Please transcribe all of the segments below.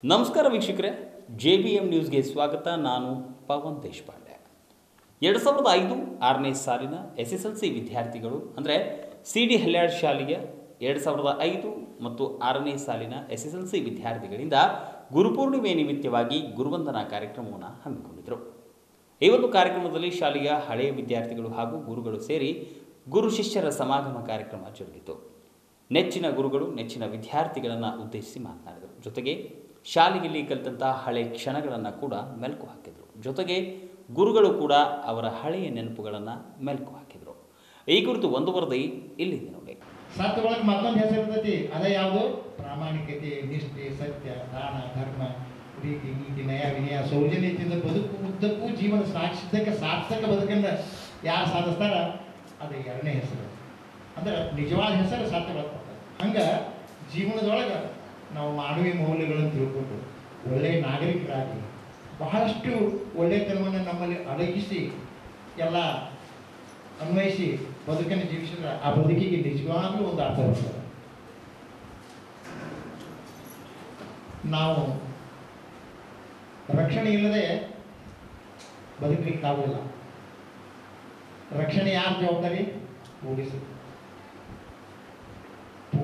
ನಮಸ್ಕಾರ ವೀಕ್ಷಕರೇ, JBM ನ್ಯೂಸ್ಗೆ ಸ್ವಾಗತ. ನಾನು ಪವನ್ ದೇಶಪಾಂಡೆ. 2005-6ನೇ ಸಾಲಿನ SSLC ವಿದ್ಯಾರ್ಥಿಗಳು ಅಂದರೆ CD ಹಲ್ಯಾಳ್ ಶಾಲೆಯ 2005 ಮತ್ತು 6ನೇ ಸಾಲಿನ SSLC ವಿದ್ಯಾರ್ಥಿಗಳಿಂದ ಗುರುಪೂರ್ಣಿಮೆ ನಿಮಿತ್ತವಾಗಿ ಗುರುವಂದನಾ ಕಾರ್ಯಕ್ರಮವನ್ನು ಹಮ್ಮಿಕೊಂಡಿದ್ದರು. ಈ ಒಂದು ಕಾರ್ಯಕ್ರಮದಲ್ಲಿ ಶಾಲೆಯ ಹಳೆಯ ವಿದ್ಯಾರ್ಥಿಗಳು ಹಾಗೂ ಗುರುಗಳು ಸೇರಿ ಗುರು ಶಿಷ್ಯರ ಸಮಾಗಮ ಕಾರ್ಯಕ್ರಮ ಜರುಗಿತು. ನೆಚ್ಚಿನ ಗುರುಗಳು ನೆಚ್ಚಿನ ವಿದ್ಯಾರ್ಥಿಗಳನ್ನು ಉದ್ದೇಶಿಸಿ ಮಾತನಾಡಿದರು. ಜೊತೆಗೆ ಶಾಲೆಯಲ್ಲಿ ಕಲಿತಂತಹ ಹಳೆಯ ಕ್ಷಣಗಳನ್ನು ಕೂಡ ಮೆಲುಕು ಹಾಕಿದರು. ಜೊತೆಗೆ ಗುರುಗಳು ಕೂಡ ಅವರ ಹಳೆಯ ನೆನಪುಗಳನ್ನು ಮೆಲುಕು ಹಾಕಿದರು. ಈ ಕುರಿತು ಒಂದು ವರದಿ ಇಲ್ಲಿದೆ ನೋಡಿ. ಸತ್ಯ ಒಳಗೆ ಮತ್ತೊಂದು ಹೆಸರು ಇರ್ತೈತಿ, ಅದೇ ಯಾವುದು? ಪ್ರಾಮಾಣಿಕತೆ, ನಿಷ್ಠೆ, ಸತ್ಯ, ದಾನ, ಧರ್ಮ, ಪ್ರೀತಿ, ನೀತಿ, ನಯ, ವಿನಯ, ಸೌಜನ್ಯತೆಯಿಂದ ಬದುಕು ಉದ್ದಕ್ಕೂ ಜೀವನ ಸಾರ್ಥಕ ಬದುಕನ್ನು ಯಾರು ಸಾಧಿಸ್ತಾರ ಅದು ಎರಡನೇ ಹೆಸರು. ಅಂದ್ರೆ ನಿಜವಾದ ಹೆಸರು ಸತ್ಯ ಬರ್ತದೆ. ಹಂಗೆ ಜೀವನದೊಳಗೆ ನಾವು ಮಾನವೀಯ ಮೌಲ್ಯಗಳನ್ನು ತಿಳ್ಕೊಂಡು ಒಳ್ಳೆಯ ನಾಗರಿಕರಾಗಿ ಬಹಳಷ್ಟು ಒಳ್ಳೆಯತನವನ್ನು ನಮ್ಮಲ್ಲಿ ಅಡಗಿಸಿ ಎಲ್ಲ ಅನ್ವಯಿಸಿ ಬದುಕನ್ನು ಜೀವಿಸಿದ್ರೆ ಆ ಬದುಕಿಗೆ ನಿಜವಾಗ್ಲೂ ಒಂದು ಅರ್ಥ ಬರ್ತದೆ. ನಾವು ರಕ್ಷಣೆ ಇಲ್ಲದೆ ಬದುಕಲಿಕ್ಕಾಗಲಿಲ್ಲ. ರಕ್ಷಣೆ ಯಾರ ಜವಾಬ್ದಾರಿ? ಪೊಲೀಸರು.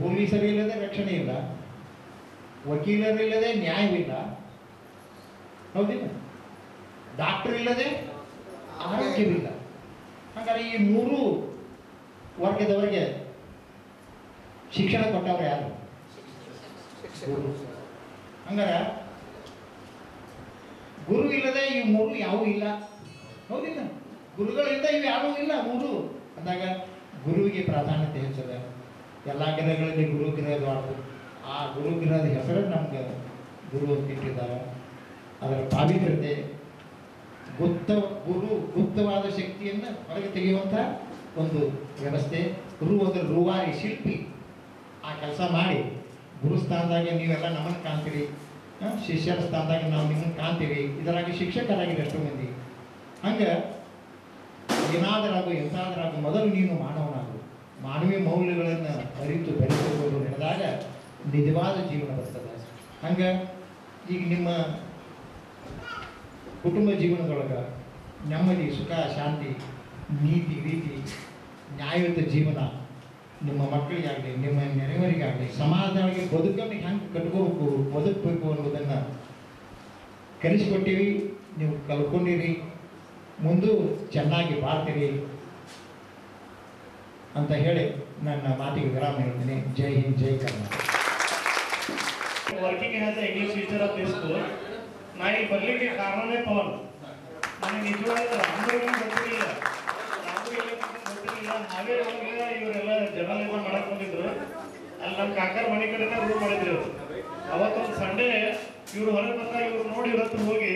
ಪೊಲೀಸರು ಇಲ್ಲದೆ ರಕ್ಷಣೆ ಇಲ್ಲ, ವಕೀಲರಿಲ್ಲದೆ ನ್ಯಾಯವಿಲ್ಲ, ಹೌದಿಲ್ಲ? ಡಾಕ್ಟರ್ ಇಲ್ಲದೆ ಆರೋಗ್ಯವಿಲ್ಲ. ಹಾಗಾದ್ರೆ ಈ ಮೂರು ವರ್ಗದವರಿಗೆ ಶಿಕ್ಷಣ ಕೊಟ್ಟವ್ರು ಯಾರು? ಹಂಗಾರೆ ಗುರು ಇಲ್ಲದೆ ಈ ಮೂರು ಯಾವೂ ಇಲ್ಲ, ಹೌದಿಲ್ಲ? ಗುರುಗಳಿಂದ ಇವು ಯಾವೂ ಇಲ್ಲ ಮೂರು ಅಂದಾಗ ಗುರುವಿಗೆ ಪ್ರಾಧಾನ್ಯತೆ ಹೆಚ್ಚದ. ಎಲ್ಲ ಗ್ರಹಗಳಲ್ಲಿ ಗುರು ಗ್ರಹದ ಆ ಗುರು ಗ್ರಹದ ಹೆಸರು ನಮ್ಗೆ ಗುರು ಅಂತ ಇಟ್ಟಿದ್ದಾರೆ. ಅದರ ಪಾವಿತ್ರತೆ, ಗುಪ್ತವಾದ ಶಕ್ತಿಯನ್ನು ಹೊರಗೆ ತೆಗೆಯುವಂಥ ಒಂದು ವ್ಯವಸ್ಥೆ. ಗುರು ಅಂದರೆ ರೂವಾರಿ, ಶಿಲ್ಪಿ. ಆ ಕೆಲಸ ಮಾಡಿ ಗುರು ಸ್ಥಾನದಾಗ ನೀವೆಲ್ಲ ನಮ್ಮನ್ನು ಕಾಣ್ತೀರಿ, ಶಿಷ್ಯರ ಸ್ಥಾನದಾಗ ನಾವು ನಿಮ್ಮನ್ನು ಕಾಣ್ತೀವಿ. ಇದರಾಗಿ ಶಿಕ್ಷಕರಾಗಿ ಎಷ್ಟೋ ಮಂದಿ. ಹಂಗೆ ಏನಾದರಾಗು ಎಂತಾದರಾಗು ಮೊದಲು ನೀನು ಮಾನವನಾಗು. ಮಾನವೀಯ ಮೌಲ್ಯಗಳನ್ನು ಅರಿತು ಬೆಳೆಸಿಕೊಂಡು ನಡೆದಾಗ ನಿಜವಾದ ಜೀವನ ಬರ್ತದೆ. ಹಂಗೆ ಈಗ ನಿಮ್ಮ ಕುಟುಂಬ ಜೀವನದೊಳಗೆ ನೆಮ್ಮದಿ, ಸುಖ, ಶಾಂತಿ, ನೀತಿ, ರೀತಿ, ನ್ಯಾಯಯುತ ಜೀವನ ನಿಮ್ಮ ಮಕ್ಕಳಿಗಾಗಲಿ ನಿಮ್ಮ ನೆರೆಯವರಿಗಾಗಲಿ ಸಮಾಜದೊಳಗೆ ಬದುಕನ್ನು ಹೆಂಗೆ ಕಟ್ಕೋಬೇಕು, ಬದುಕಬೇಕು ಅನ್ನೋದನ್ನು ಕಲಿಸಿಕೊಟ್ಟಿವಿ. ನೀವು ಕಲ್ಕೊಂಡಿರಿ, ಮುಂದೂ ಚೆನ್ನಾಗಿ ಬಾಳ್ತೀರಿ ಅಂತ ಹೇಳಿ ನನ್ನ ಮಾತಿಗೆ ವಿರಾಮ ಹೇಳ್ತೀನಿ. ಜೈ ಹಿಂದ್, ಜೈ Karnataka. Working as a English teacher of this school. ನಾ ಇಲ್ಲಿ ಬರಲಿಕ್ಕೆ ಕಾರಣವೇ ಪವನ್. ನನಗೆ ನಿಜವಾದ ರಾಮದೇವ್ ಗೊತ್ತಿರಲಿಲ್ಲ, ಹಾಗೆ ಇವರೆಲ್ಲ ಜರ್ನಲಿಸಮ್ ಮಾಡಕ್ ಬಂದಿದ್ರು. ಅಲ್ಲಿ ನಮ್ಮ ಕಾಕರ ಮನೆ ಕಡೆನೇ ರೂಮ್ ಮಾಡಿದ್ರು. ಅವತ್ತೊಂದು ಸಂಡೇ ಇವ್ರು ಹೊರಗೆ ಬಂದಾಗ ಇವ್ರು ನೋಡಿ ಇವ್ರ ಹತ್ರ ಹೋಗಿ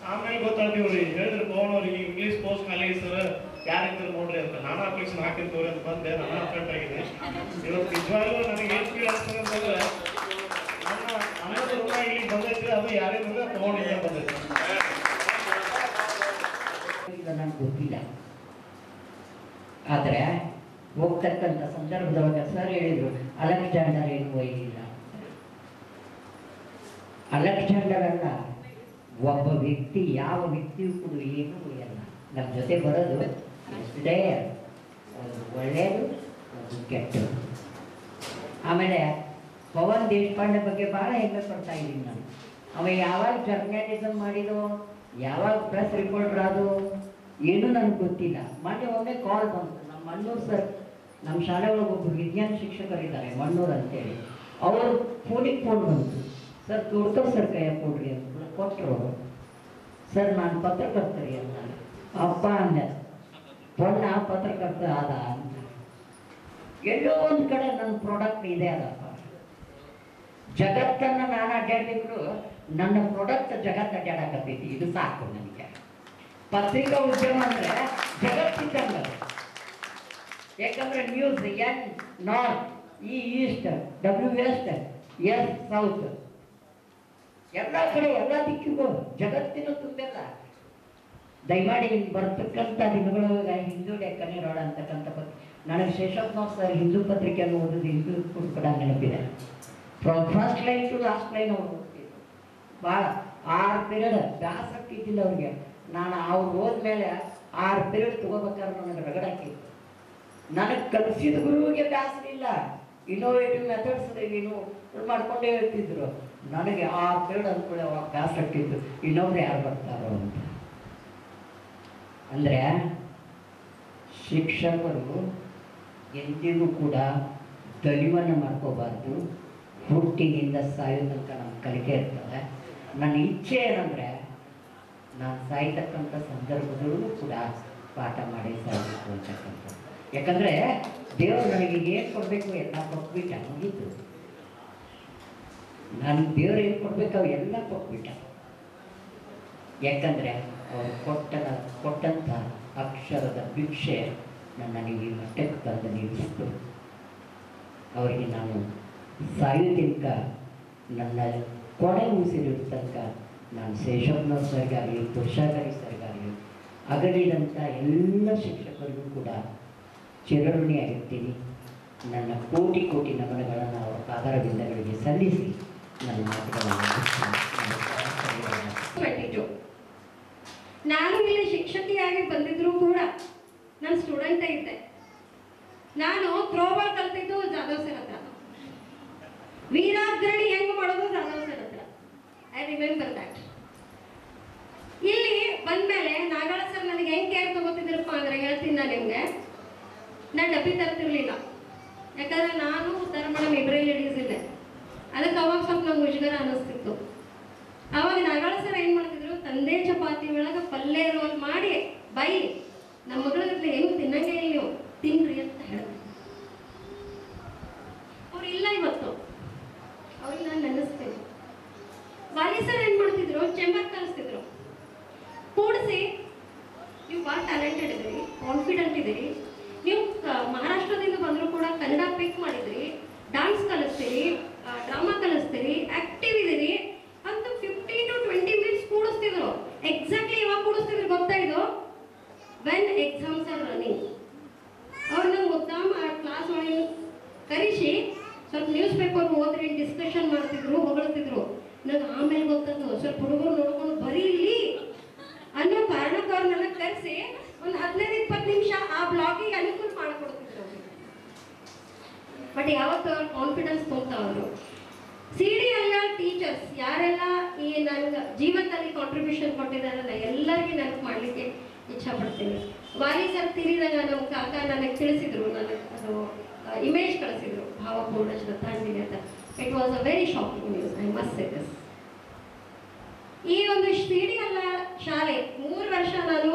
ಆಮೇಲೆ ಗೊತ್ತಾಯ್ತು ಇವ್ರು ಹೇಳಿದ್ರು ಪವನ್ ಅವ್ರಿಗೆ ಇಂಗ್ಲೀಷ್ ಪೋಸ್ಟ್ ಕಾಲೇಜ್ ಸರ್ ಯಾರಿದ್ರು ನೋಡ್ರಿ ಅಂತ. ನಾನು ಅಪ್ಲಿಕೇಶನ್ ಹಾಕಿರ್ತವ್ರಿ ಅಂತ ಬಂದೆ. ನಾನು ಅಪ್ಡೇಟ್ ಆಗಿದೆ. ಇವತ್ತು ನಿಜವಾಗ್ಲೂ ನನಗೆ ಏನು ಫೀಲ್ ಆಗ್ತದೆ ಅಂತಂದ್ರೆ ಅನ್ನದ ಋಣ ಇಲ್ಲಿ ಬಂದೈತಿ, ಅದು ಯಾರಿಂದ ತಗೊಂಡಿಲ್ಲ ಬಂದೈತಿ. ನನಗೆ ಗೊತ್ತಿಲ್ಲ, ಆದರೆ ಹೋಗ್ತಕ್ಕಂಥ ಸಂದರ್ಭದೊಳಗೆ ಸರ್ ಹೇಳಿದರು ಅಲೆಕ್ಸಾಂಡರ್ ಏನು ಒಯ್ಯಿಲ್ಲ. ಅಲೆಕ್ಸಾಂಡರ್ ಅಲ್ಲ, ಒಬ್ಬ ವ್ಯಕ್ತಿ ಯಾವ ವ್ಯಕ್ತಿಯೂ ಕೂಡ ಏನೂ ಒಯ್ಯಲ್ಲ. ನಮ್ಮ ಜೊತೆ ಬರೋದು ಎಷ್ಟೇ ಒಂದು ಒಳ್ಳೆಯದು ಒಂದು ಕೆಟ್ಟದು. ಆಮೇಲೆ ಪವನ್ ದೇಶಪಾಂಡೆ ಬಗ್ಗೆ ಭಾಳ ಹೆಮ್ಮೆ ಪಡ್ತಾ ಇದ್ದೀನಿ ನಾನು. ಅವ ಯಾವಾಗ ಜರ್ನಲಿಸಮ್ ಮಾಡಿದೋ, ಯಾವಾಗ ಪ್ರೆಸ್ ರಿಪೋರ್ಟರ್ ಅದು ಏನೂ ನನಗೆ ಗೊತ್ತಿಲ್ಲ. ಮೊನ್ನೆ ಒಮ್ಮೆ ಕಾಲ್ ಬಂತು. ನಮ್ಮ ಮಣ್ಣೂರು ಸರ್, ನಮ್ಮ ಶಾಲೆ ಒಳಗೆ ಒಬ್ಬರು ವಿಜ್ಞಾನ ಶಿಕ್ಷಕರಿದ್ದಾರೆ ಮಣ್ಣೂರು ಅಂತೇಳಿ. ಅವರು ಫೋನಿಗೆ ಫೋನ್ ಬಂತು, ಸರ್ ತೋಡ್ಕರ್ ಸರ್ ಕೈಯ ಕೊಡ್ರಿ ಅಂತ ಕೊಟ್ಟರು. ಸರ್ ನಾನು ಪತ್ರಕರ್ತರಿ ಅಂತ. ಅಪ್ಪ ಅಂದೆ, ಪೊಣ್ಣ ಪತ್ರಕರ್ತ ಅದ ಅಂತ. ಎಲ್ಲೋ ಒಂದು ಕಡೆ ನನ್ನ ಪ್ರಾಡಕ್ಟ್ ಇದೆ ಅದಪ್ಪ. ಜಗತ್ತನ್ನು ನಾನು ಅಡ್ಡಾಡ್ಬೇಕು, ನನ್ನ ಪ್ರಾಡಕ್ಟ್ ಜಗತ್ತು ಅಡ್ಡಾಡಕತ್ತೈತಿ, ಇದು ಸಾಕು ನನಗೆ. ಪತ್ರಿಕಾ ಉದ್ಯಮ ಅಂದರೆ ಜಗತ್ತಿದ್ದಂಗೆ. ಯಾಕಂದ್ರೆ news N north, E east, W west, S south, ಎಲ್ಲ ಕಡೆ ಎಲ್ಲ ದಿಕ್ಕಿಗೂ ಜಗತ್ತಿನ ತುಂಬೆಲ್ಲ. ದಯಮಾಡಿ ಬರ್ತಕ್ಕಂಥ ದಿನಗಳೊಳಗೆ ಹಿಂದೂ ಡೆಕ್ಕನಿ ರೋಡ್ ಅಂತಕ್ಕಂಥ ನನಗೆ ಶೇಷಪ್ಪನವ್ರು ಸರ್ ಹಿಂದೂ ಪತ್ರಿಕೆಯನ್ನು ಓದೋದು ಹಿಂದೂ ಕೂಡ ನೆನಪಿದೆ. From first line to last line ಅವರು ಭಾಳ 6 ಪೀರಿಯಡ್ ಬ್ಯಾಸಕ್ಕಿದ್ದಿಲ್ಲ ಅವ್ರಿಗೆ. ನಾನು ಅವ್ರು ಹೋದ್ಮೇಲೆ 6 ಪೀರಿಯಡ್ ತಗೋಬೇಕಾದ್ರೆ ನನಗೆ ರಗಡಾಕಿತ್ತು. ನನಗೆ ಕಲಿಸಿದ ಗುರುವಿಗೆ ಬ್ಯಾಸರಿಲ್ಲ, ಇನ್ನೋವೇಟಿವ್ ಮೆಥಡ್ಸ್ ನೀನು ಮಾಡ್ಕೊಂಡೇ ಇರ್ತಿದ್ರು. ನನಗೆ 6 ಪೀರಿಯಡ್ ಅಂದ್ಕೊಳ್ಳಿ ಅವಾಗ ಬ್ಯಾಸಕ್ಕಿತ್ತು, ಇನ್ನೊಬ್ರು ಯಾರು ಬರ್ತಾರೋ ಅಂತ. ಅಂದರೆ ಶಿಕ್ಷಕರು ಎಂದಿಗೂ ಕೂಡ ದಲಿವನ್ನು ಮಾಡ್ಕೋಬಾರ್ದು. ಹುಟ್ಟಿನಿಂದ ಸಾಯೋ ತನಕ ನಮ್ಮ ಕಲಿಕೆ ಇರ್ತದೆ. ನನ್ನ ಇಚ್ಛೆ ಏನಂದರೆ ನಾನು ಸಾಯ್ತಕ್ಕಂಥ ಸಂದರ್ಭದಲ್ಲೂ ಕೂಡ ಪಾಠ ಮಾಡಿ ಸಾಯಬೇಕು ಅಂತಕ್ಕಂಥದ್ದು. ಯಾಕಂದರೆ ದೇವರು ನನಗೆ ಏನು ಕೊಡಬೇಕು ಎಲ್ಲ ಕೊಟ್ಬಿಟ್ಟ, ಮುಗೀತು. ನಾನು ದೇವರು ಏನು ಕೊಡಬೇಕು ಅವು ಎಲ್ಲ ಕೊಟ್ಬಿಟ್ಟ. ಯಾಕಂದರೆ ಅವರು ಕೊಟ್ಟಂಥ ಅಕ್ಷರದ ಭಿಕ್ಷೆ ನನಗೆ ಈ ಮಟ್ಟಕ್ಕೆ ತಂದು ನಿಲ್ಲಿಸ್ತು. ಅವರಿಗೆ ನಾನು ಸಾಯೋ ತನಕ ನನ್ನ ಕೊನೆ ಉಸಿರಿರೋ ತನಕ ನಾನು ಶೇಷಪ್ಪನವ್ರ ಸರ್ಗಾಗಲಿ, ಪುರುಷಾಗಲಿ ಸರ್ಗಾಗಲಿ ಅಗಲಿದಂಥ ಎಲ್ಲ ಶಿಕ್ಷಕರಿಗೂ ಕೂಡ ಚಿರಋಣಿಯಾಗಿರ್ತೀನಿ. ನನ್ನ ಕೋಟಿ ಕೋಟಿ ನಮನಗಳನ್ನು ಅವರ ಪಾದರ ಬಿಂದಗಳಿಗೆ ಸಲ್ಲಿಸಿ ನನ್ನ ಮಾತುಗಳನ್ನು ನಾನು ಇಲ್ಲಿ ಶಿಕ್ಷಕಿಯಾಗಿ ಬಂದಿದ್ರು ಕೂಡ ನನ್ನ ಸ್ಟೂಡೆಂಟೇ ಇದ್ದೆ. ನಾನು ಥ್ರೋಬಾಲ್ ಕಲ್ತಿದ್ದು ಜಾಧವ್ ಸರ್ ಹತ್ರ, ವೀರಾಗ್ರಣಿ ಹೆಂಗ್ ಮಾಡೋದು ಜಾಧವ್ ಸರ್ ಹತ್ರ. I remember that. ಇಲ್ಲಿ ಬಂದ್ಮೇಲೆ ನಾಗಾಳ ಸರ್ ನನಗೆ ಹೆಂಗ್ ಕೇರ್ ತಗೋತಿದ್ರಪ್ಪ ಅಂದ್ರೆ ಹೇಳ್ತೀನಿ ನಾನು ನಿಮ್ಗೆ. ನಾನು ಡಬ್ಬಿ ತರ್ತಿರ್ಲಿಲ್ಲ, ಯಾಕಂದ್ರೆ ನಾನು ಉತ್ತರ ಮೇಡಮ್ ಇಬ್ಬರೇ ಲೇಡೀಸ್ ಇದೆ. ಅದಕ್ಕೆ ಅವಾಗ ಸ್ವಲ್ಪ ನಂಗೆ ಮುಜುಗರ ಅನ್ನಿಸ್ತಿತ್ತು. ಅವಾಗ ನಾಗಾಳ ಸರ್ ಏನ್ ಮಾಡ್ತಿದ್ರು, ತಂದೆ ಚಪಾತಿ ಒಳಗೆ ಪಲ್ಯ ರೋಲ್ ಮಾಡಿ ಬೈ ನಮ್ಮ ಮಗಳ ಏನು ತಿನ್ನಂಗೆ ಇಲ್ಲ, ನೀವು ತಿನ್ರಿ ಅಂತ ಹೇಳಿದ್ರು. ಅವ್ರು ಇಲ್ಲ ಇವತ್ತು, ಅವ್ರಿಗೆ ನಾನು ನೆನೆಸ್ತೇನೆ. ವಾಲಿ ಸರ್ ಏನ್ ಮಾಡ್ತಿದ್ರು, ಚೆಂಬರ್ ಕಲಿಸ್ತಿದ್ರು, ಕೂಡಿಸಿ ನೀವು ಭಾಳ ಟ್ಯಾಲೆಂಟೆಡ್ ಇದ್ದೀರಿ, ಕಾನ್ಫಿಡೆಂಟ್ ಇದ್ದೀರಿ, ನೀವು ಮಹಾರಾಷ್ಟ್ರದಿಂದ ಬಂದರೂ ಕೂಡ ಕನ್ನಡ ಪಿಕ್ ಮಾಡಿದ್ರಿ, ಡಾನ್ಸ್ ಕಲಿಸ್ತೀರಿ, ಡ್ರಾಮಾ ಕಲಿಸ್ತೀರಿ, ಆಕ್ಟಿವ್ ಇದ್ದೀರಿ ಅಂತ 15 to 20 ಮಿನಿಟ್ಸ್ ಕೂಡಿಸ್ತಿದ್ರು. ಎಕ್ಸಾಕ್ಟ್ಲಿ ಯಾವಾಗ ಕೂಡಿಸ್ತಿದ್ರು ಗೊತ್ತಾ ಇದು? When exams are running. ಅವ್ರು ನಂಗೆ ಉತ್ತಮ ಕ್ಲಾಸ್ ಮಾಡಿ ಕರೆಸಿ ಸ್ವಲ್ಪ ನ್ಯೂಸ್ ಪೇಪರ್ ಓದ್ರಿ ಡಿಸ್ಕಷನ್ ಮಾಡ್ತಿದ್ರು, ಹೊಗಳ್ತಿದ್ರು. ನಂಗೆ ಆಮೇಲೆ ಗೊತ್ತದ್ದು ಸ್ವಲ್ಪ ಹುಡುಗರು ನೋಡ್ಕೊಂಡು ಬರೀಲಿ ಅನ್ನೋ ಕಾರಣಕ್ಕೆ ಅವ್ರು ನನಗೆ ಕರೆಸಿ ಒಂದು 15-20 ನಿಮಿಷ ಆ ಬ್ಲಾಗಿಗೆ ಅನುಕೂಲ ಮಾಡಿಕೊಡ್ತಿದ್ರು. ಬಟ್ ಯಾವತ್ತು ಅವ್ರ ಕಾನ್ಫಿಡೆನ್ಸ್ ತೊಗೊತಾವ್ರು. CDL ಟೀಚರ್ಸ್ ಯಾರೆಲ್ಲ ಈ ನನಗೆ ಜೀವನದಲ್ಲಿ ಕಾಂಟ್ರಿಬ್ಯೂಷನ್ ಕೊಟ್ಟಿದ್ದಾರಲ್ಲ ಎಲ್ಲರಿಗೂ ನೆನಪು ಮಾಡಲಿಕ್ಕೆ ಇಚ್ಛಪಡ್ತೀನಿ. ವಾಲಿ ಸರ್ ತಿರಿದಾಗ ನಮ್ಮ ಕಾಕ ನನಗೆ ತಿಳಿಸಿದ್ರು, ನನಗೆ ಅದು ಇಮೇಜ್ ಕಳಿಸಿದ್ರು, ಭಾವಪೂರ್ಣ ಶ್ರದ್ಧಾಂಜಲಿ ಅಂತ. It was a very shocking news, I must say this. ಈ ಒಂದು CDL ಶಾಲೆ 3 ವರ್ಷ ನಾನು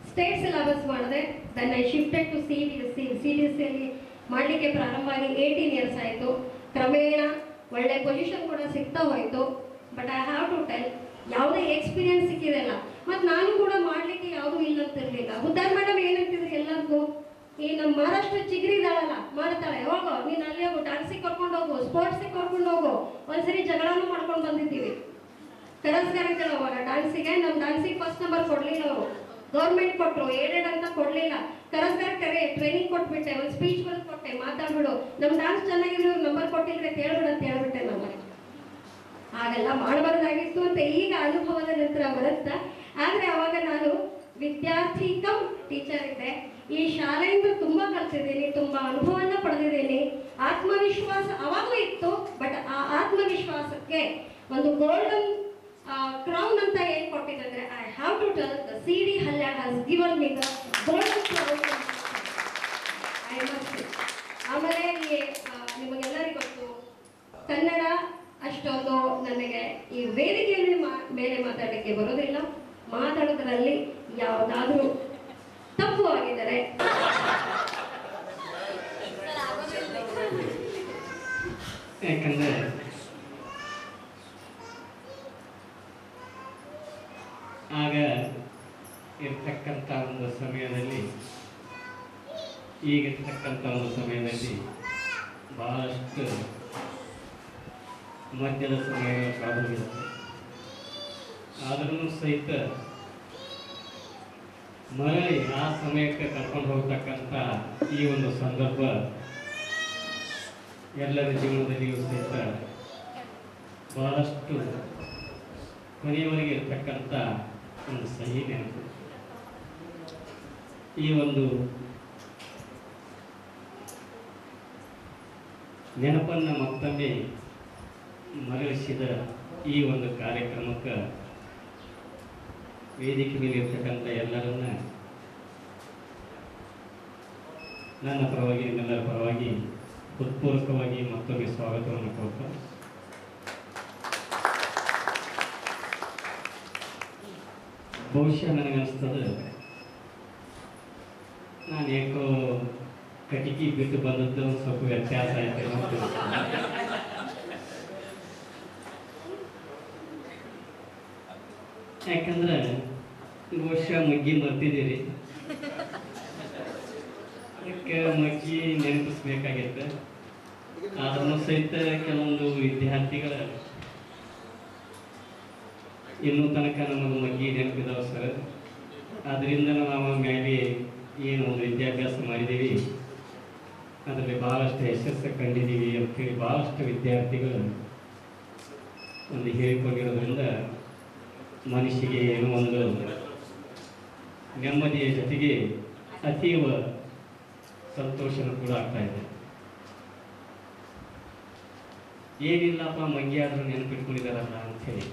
ಸ್ಟೇಟ್ ಸಿಲೆಬಸ್ ಮಾಡಿದೆ. ದೆನ್ ಐ ಶಿಫ್ಟೆಡ್ ಟು CDSCಯಲ್ಲಿ ಮಾಡಲಿಕ್ಕೆ ಪ್ರಾರಂಭ ಆಗಿ 18 ಇಯರ್ಸ್ ಆಯಿತು. ಕ್ರಮೇಣ ಒಳ್ಳೆ ಪೊಸಿಷನ್ ಕೂಡ ಸಿಗ್ತಾ ಹೋಯಿತು. But I have to tell, ಯಾವುದೇ ಎಕ್ಸ್ಪೀರಿಯನ್ಸ್ ಸಿಕ್ಕಿದೆಲ್ಲ. ಮತ್ತು ನಾನು ಕೂಡ ಮಾಡಲಿಕ್ಕೆ ಯಾವುದೂ ಇಲ್ಲ ಅಂತಿರಲಿಲ್ಲ. ಉದ್ದಾರ್ ಮೇಡಮ್ ಏನಂತಿದ್ರು ಎಲ್ಲರಿಗೂ, ಈ ನಮ್ಮ ಮಹಾರಾಷ್ಟ್ರ ಚಿಗ್ರಿ ಇದ್ದಾಳಲ್ಲ ಮಾಡ್ತಾಳೆ, ಹೋಗೋ ನೀನು ಅಲ್ಲೇ ಹೋಗು, ಡ್ಯಾನ್ಸಿಗೆ ಕರ್ಕೊಂಡು ಹೋಗು, ಸ್ಪೋರ್ಟ್ಸಿಗೆ ಕರ್ಕೊಂಡು ಹೋಗು. ಒಂದ್ಸರಿ ಜಗಳನೂ ಮಾಡ್ಕೊಂಡು ಬಂದಿದ್ದೀವಿ. ಕರೆಸ್ಗಾರಿದ್ರು ಅವಾಗ ಡ್ಯಾನ್ಸಿಗೆ. ನಮ್ಮ ಡ್ಯಾನ್ಸಿಗೆ ಫಸ್ಟ್ ನಂಬರ್ ಕೊಡಲಿಲ್ಲ ಅವರು, ಗೌರ್ಮೆಂಟ್ ಕೊಟ್ಟರು, ಏಡೆಡ್ ಅಂತ ಕೊಡಲಿಲ್ಲ. ಕರೆಸ್ಗಾರ ಕರೆ ಟ್ರೈನಿಂಗ್ ಕೊಟ್ಬಿಟ್ಟೆ, ಒಂದು ಸ್ಪೀಚ್ ಬರೆದು ಕೊಟ್ಟೆ, ಮಾತಾಡ್ಬಿಡು, ನಮ್ಮ ಡ್ಯಾನ್ಸ್ ಚೆನ್ನಾಗಿದ್ರು ನಂಬರ್ ಕೊಟ್ಟಿದ್ರೆ ಹೇಳ್ಬಿಡು ಅಂತ ಹೇಳ್ಬಿಟ್ಟೆ ನಾನು. ಹಾಗೆಲ್ಲ ಮಾಡಬಾರ್ದಾಗಿತ್ತು ಅಂತ ಈಗ ಅನುಭವದ ನಂತರ ಬರುತ್ತಾ. ಆದರೆ ಅವಾಗ ನಾನು ವಿದ್ಯಾರ್ಥಿ ಕಮ್ ಟೀಚರ್ ಇದ್ದೆ. ಈ ಶಾಲೆಯಿಂದ ತುಂಬ ಕಲ್ತಿದ್ದೀನಿ, ತುಂಬ ಅನುಭವನ ಪಡೆದಿದ್ದೀನಿ. ಆತ್ಮವಿಶ್ವಾಸ ಅವಾಗಲೂ ಇತ್ತು. ಬಟ್ ಆ ಆತ್ಮವಿಶ್ವಾಸಕ್ಕೆ ಒಂದು ಗೋಲ್ಡನ್ ಕ್ರೌನ್ ಅಂತ ಏನು ಕೊಟ್ಟಿದ್ದಂದ್ರೆ, I have to tell the CD Haliyal has given me the golden crown. I must. ಆಮೇಲೆ ನಿಮಗೆಲ್ಲರಿಗೂ ಗೊತ್ತು, ಕನ್ನಡ ಅಷ್ಟೊಂದು ನನಗೆ ಈ ವೇದಿಕೆಯಲ್ಲಿ ಮೇಲೆ ಮಾತಾಡಲಿಕ್ಕೆ ಬರೋದಿಲ್ಲ. ಮಾತಾಡೋದ್ರಲ್ಲಿ ಯಾವುದಾದ್ರೂ ತಪ್ಪು ಆಗಿದ್ದಾರೆ ಯಾಕಂದರೆ ಆಗ ಇರ್ತಕ್ಕಂಥ ಒಂದು ಸಮಯದಲ್ಲಿ ಈಗಿರ್ತಕ್ಕಂಥ ಒಂದು ಸಮಯದಲ್ಲಿ ಬಹಳಷ್ಟು ಮಧ್ಯದ ಸಮಯಗಳ ಪ್ರಾಬ್ಲಮ್ ಇರುತ್ತೆ. ಆದ್ರೂ ಸಹಿತ ಮರಳಿ ಆ ಸಮಯಕ್ಕೆ ಕರ್ಕೊಂಡು ಹೋಗ್ತಕ್ಕಂಥ ಈ ಒಂದು ಸಂದರ್ಭ ಎಲ್ಲರ ಜೀವನದಲ್ಲಿಯೂ ಸಹಿತ ಬಹಳಷ್ಟು ಕೊನೆಯವರೆಗೆ ಇರತಕ್ಕಂಥ ಒಂದು ಸಹಿ ನೆನಪು. ಈ ಒಂದು ನೆನಪನ್ನು ಮತ್ತೊಮ್ಮೆ ಮರಳಿಸಿದ ಈ ಒಂದು ಕಾರ್ಯಕ್ರಮಕ್ಕೆ ವೇದಿಕೆ ಮೇಲೆ ಇರ್ತಕ್ಕಂಥ ಎಲ್ಲರನ್ನ ನನ್ನ ಪರವಾಗಿ ನಿಮ್ಮೆಲ್ಲರ ಪರವಾಗಿ ಹೃತ್ಪೂರ್ವಕವಾಗಿ ಮತ್ತೊಮ್ಮೆ ಸ್ವಾಗತವನ್ನು ಕೊಡ್ತಾ ಬಹುಶಃ ನನಗನ್ನಿಸ್ತದೆ ನಾನು ಏಕೋ ಕಟಿಕಿ ಬಿಟ್ಟು ಬಂದದ್ದು ಸ್ವಲ್ಪ ವ್ಯತ್ಯಾಸ ಆಯ್ತು. ಯಾಕಂದ್ರೆ ಬಹುಶಃ ಮಗ್ಗಿ ಮರ್ತಿದ್ದೀರಿ, ಅದಕ್ಕೆ ಮಗ್ಗಿ ನೆನಪಿಸ್ಬೇಕಾಗಿತ್ತು. ಆದ್ರೂ ಸಹಿತ ಕೆಲವೊಂದು ವಿದ್ಯಾರ್ಥಿಗಳ ಇನ್ನೂ ತನಕ ನಮಗೆ ಮಗ್ಗಿ ನೆನಪಿದಾವೆ ಸರ್. ಅದರಿಂದ ನಾವು ಮೇಲೆ ಏನು ಒಂದು ವಿದ್ಯಾಭ್ಯಾಸ ಮಾಡಿದ್ದೀವಿ ಅದರಲ್ಲಿ ಭಾಳಷ್ಟು ಯಶಸ್ಸು ಕಂಡಿದ್ದೀವಿ ಅಂತೇಳಿ ಭಾಳಷ್ಟು ವಿದ್ಯಾರ್ಥಿಗಳು ಒಂದು ಹೇಳಿಕೊಂಡಿರೋದ್ರಿಂದ ಮನುಷ್ಯಗೆ ಏನೋ ಒಂದು ನೆಮ್ಮದಿಯ ಜೊತೆಗೆ ಅತೀವ ಸಂತೋಷನೂ ಕೂಡ ಆಗ್ತಾ ಇದೆ. ಏನಿಲ್ಲಪ್ಪ ಮಂಗಿ ಆದರೂ ನೆನಪಿಟ್ಕೊಂಡಿದ್ದಾರಲ್ಲ ಅಂಥೇಳಿ.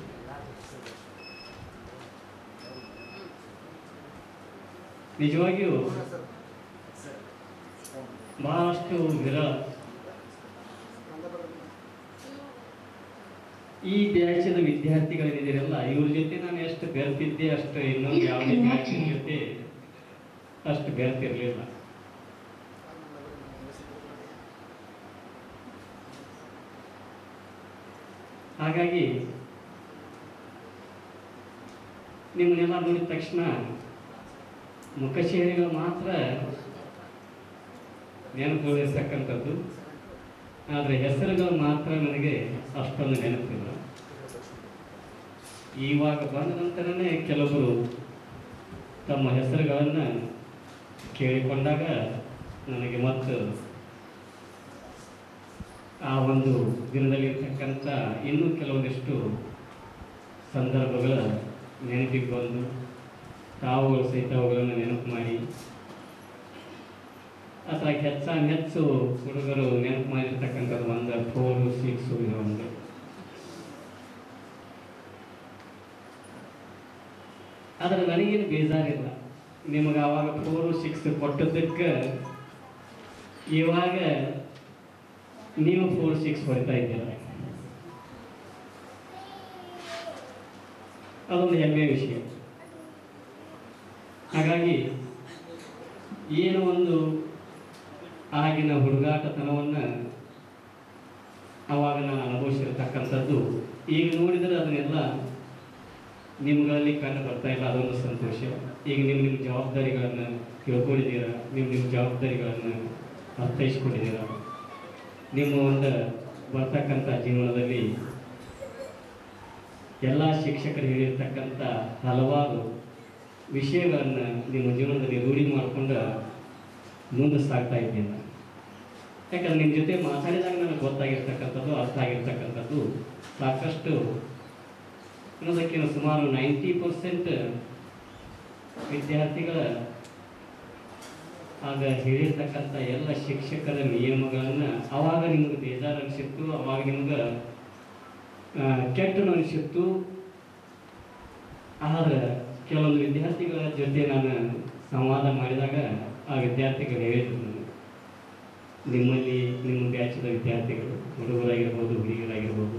ನಿಜವಾಗಿಯೂ ಬಹಳಷ್ಟು ವಿರಳ ಈ ಬ್ಯಾಚದ ವಿದ್ಯಾರ್ಥಿಗಳೇನಿದ್ದೀರಲ್ಲ, ಇವ್ರ ಜೊತೆ ನಾನು ಎಷ್ಟು ಬೆರ್ತಿದ್ದೆ ಅಷ್ಟು ಇನ್ನೊಂದು ಯಾವುದೇ ಬ್ಯಾಚಿನ ಜೊತೆ ಅಷ್ಟು ಬೆರ್ತಿರ್ಲಿಲ್ಲ. ಹಾಗಾಗಿ ನಿಮ್ಮನ್ನೆಲ್ಲ ನೋಡಿದ ತಕ್ಷಣ ಮುಖಶೇರಿಗಳು ಮಾತ್ರ ನೆನಪುಳಿರ್ತಕ್ಕಂಥದ್ದು, ಆದರೆ ಹೆಸರುಗಳು ಮಾತ್ರ ನನಗೆ ಅಷ್ಟೊಂದು ನೆನಪಿಲ್ಲ. ಇವಾಗ ಬಂದ ನಂತರನೇ ಕೆಲವರು ತಮ್ಮ ಹೆಸರುಗಳನ್ನು ಕೇಳಿಕೊಂಡಾಗ ನನಗೆ ಮತ್ತು ಆ ಒಂದು ದಿನದಲ್ಲಿರ್ತಕ್ಕಂಥ ಇನ್ನೂ ಕೆಲವೊಂದಿಷ್ಟು ಸಂದರ್ಭಗಳ ನೆನಪಿಗೆ ಬಂದು ತಾವುಗಳು ಸಹಿತ ಅವುಗಳನ್ನು ನೆನಪು ಮಾಡಿ ಅಥವಾ ಹೆಚ್ಚು ಹುಡುಗರು ನೆನಪು ಮಾಡಿರ್ತಕ್ಕಂಥದ್ದು ಒಂದು 4, 6 ಒಂದು. ಆದರೆ ನನಗೇನು ಬೇಜಾರಿಲ್ಲ. ನಿಮಗೆ ಆವಾಗ 4, 6 ಕೊಟ್ಟದ್ದಕ್ಕೆ ಇವಾಗ ನೀವು 4, 6 ಹೊಡಿತಾ ಇದ್ದೀರ. ಅದೊಂದು ಹೆಮ್ಮೆಯ ವಿಷಯ. ಹಾಗಾಗಿ ಏನು ಒಂದು ಆಗಿನ ಹುಡುಗಾಟತನವನ್ನು ಆವಾಗ ನಾನು ಅನುಭವಿಸಿರ್ತಕ್ಕಂಥದ್ದು ಈಗ ನೋಡಿದರೆ ಅದನ್ನೆಲ್ಲ ನಿಮ್ಗಳಲ್ಲಿ ಕಂಡು ಬರ್ತಾ ಇಲ್ಲ. ಅದೊಂದು ಸಂತೋಷ. ಈಗ ನಿಮ್ಮ ಜವಾಬ್ದಾರಿಗಳನ್ನು ತಿಳ್ಕೊಂಡಿದ್ದೀರ, ನಿಮ್ಮ ಜವಾಬ್ದಾರಿಗಳನ್ನು ಅರ್ಥೈಸ್ಕೊಂಡಿದ್ದೀರ. ನಿಮ್ಮ ಒಂದು ಬರ್ತಕ್ಕಂಥ ಜೀವನದಲ್ಲಿ ಎಲ್ಲ ಶಿಕ್ಷಕರು ಹೇಳಿರ್ತಕ್ಕಂಥ ಹಲವಾರು ವಿಷಯಗಳನ್ನು ನಿಮ್ಮ ಜೀವನದಲ್ಲಿ ರೂಢಿ ಮಾಡಿಕೊಂಡು ಮುಂದೆ ಸಾಗ್ತಾ ಇದ್ದೀನಿ. ಯಾಕಂದ್ರೆ ನಿಮ್ಮ ಜೊತೆ ಮಾತಾಡಿದಾಗ ನನಗೆ ಗೊತ್ತಾಗಿರ್ತಕ್ಕಂಥದ್ದು, ಅರ್ಥ ಆಗಿರ್ತಕ್ಕಂಥದ್ದು ಸಾಕಷ್ಟು ಅನ್ನೋದಕ್ಕಿಂತ ಸುಮಾರು 90% ವಿದ್ಯಾರ್ಥಿಗಳ ಆಗ ಹೇಳಿರ್ತಕ್ಕಂಥ ಎಲ್ಲ ಶಿಕ್ಷಕರ ನಿಯಮಗಳನ್ನು ಅವಾಗ ನಿಮಗೆ ಬೇಜಾರು ಅನಿಸಿತ್ತು, ಅವಾಗ ನಿಮ್ಗೆ ಕೆಟ್ಟು ಅನಿಸಿತ್ತು. ಆದರೆ ಕೆಲವೊಂದು ವಿದ್ಯಾರ್ಥಿಗಳ ಜೊತೆ ನಾನು ಸಂವಾದ ಮಾಡಿದಾಗ ಆ ವಿದ್ಯಾರ್ಥಿಗಳು ಹೇಳಿದ್ರು ನನಗೆ, ನಿಮ್ಮಲ್ಲಿ ನಿಮ್ಮ ಬ್ಯಾಚದ ವಿದ್ಯಾರ್ಥಿಗಳು ಹುಡುಗರಾಗಿರ್ಬೋದು ಹುಡುಗಿಯರಾಗಿರ್ಬೋದು,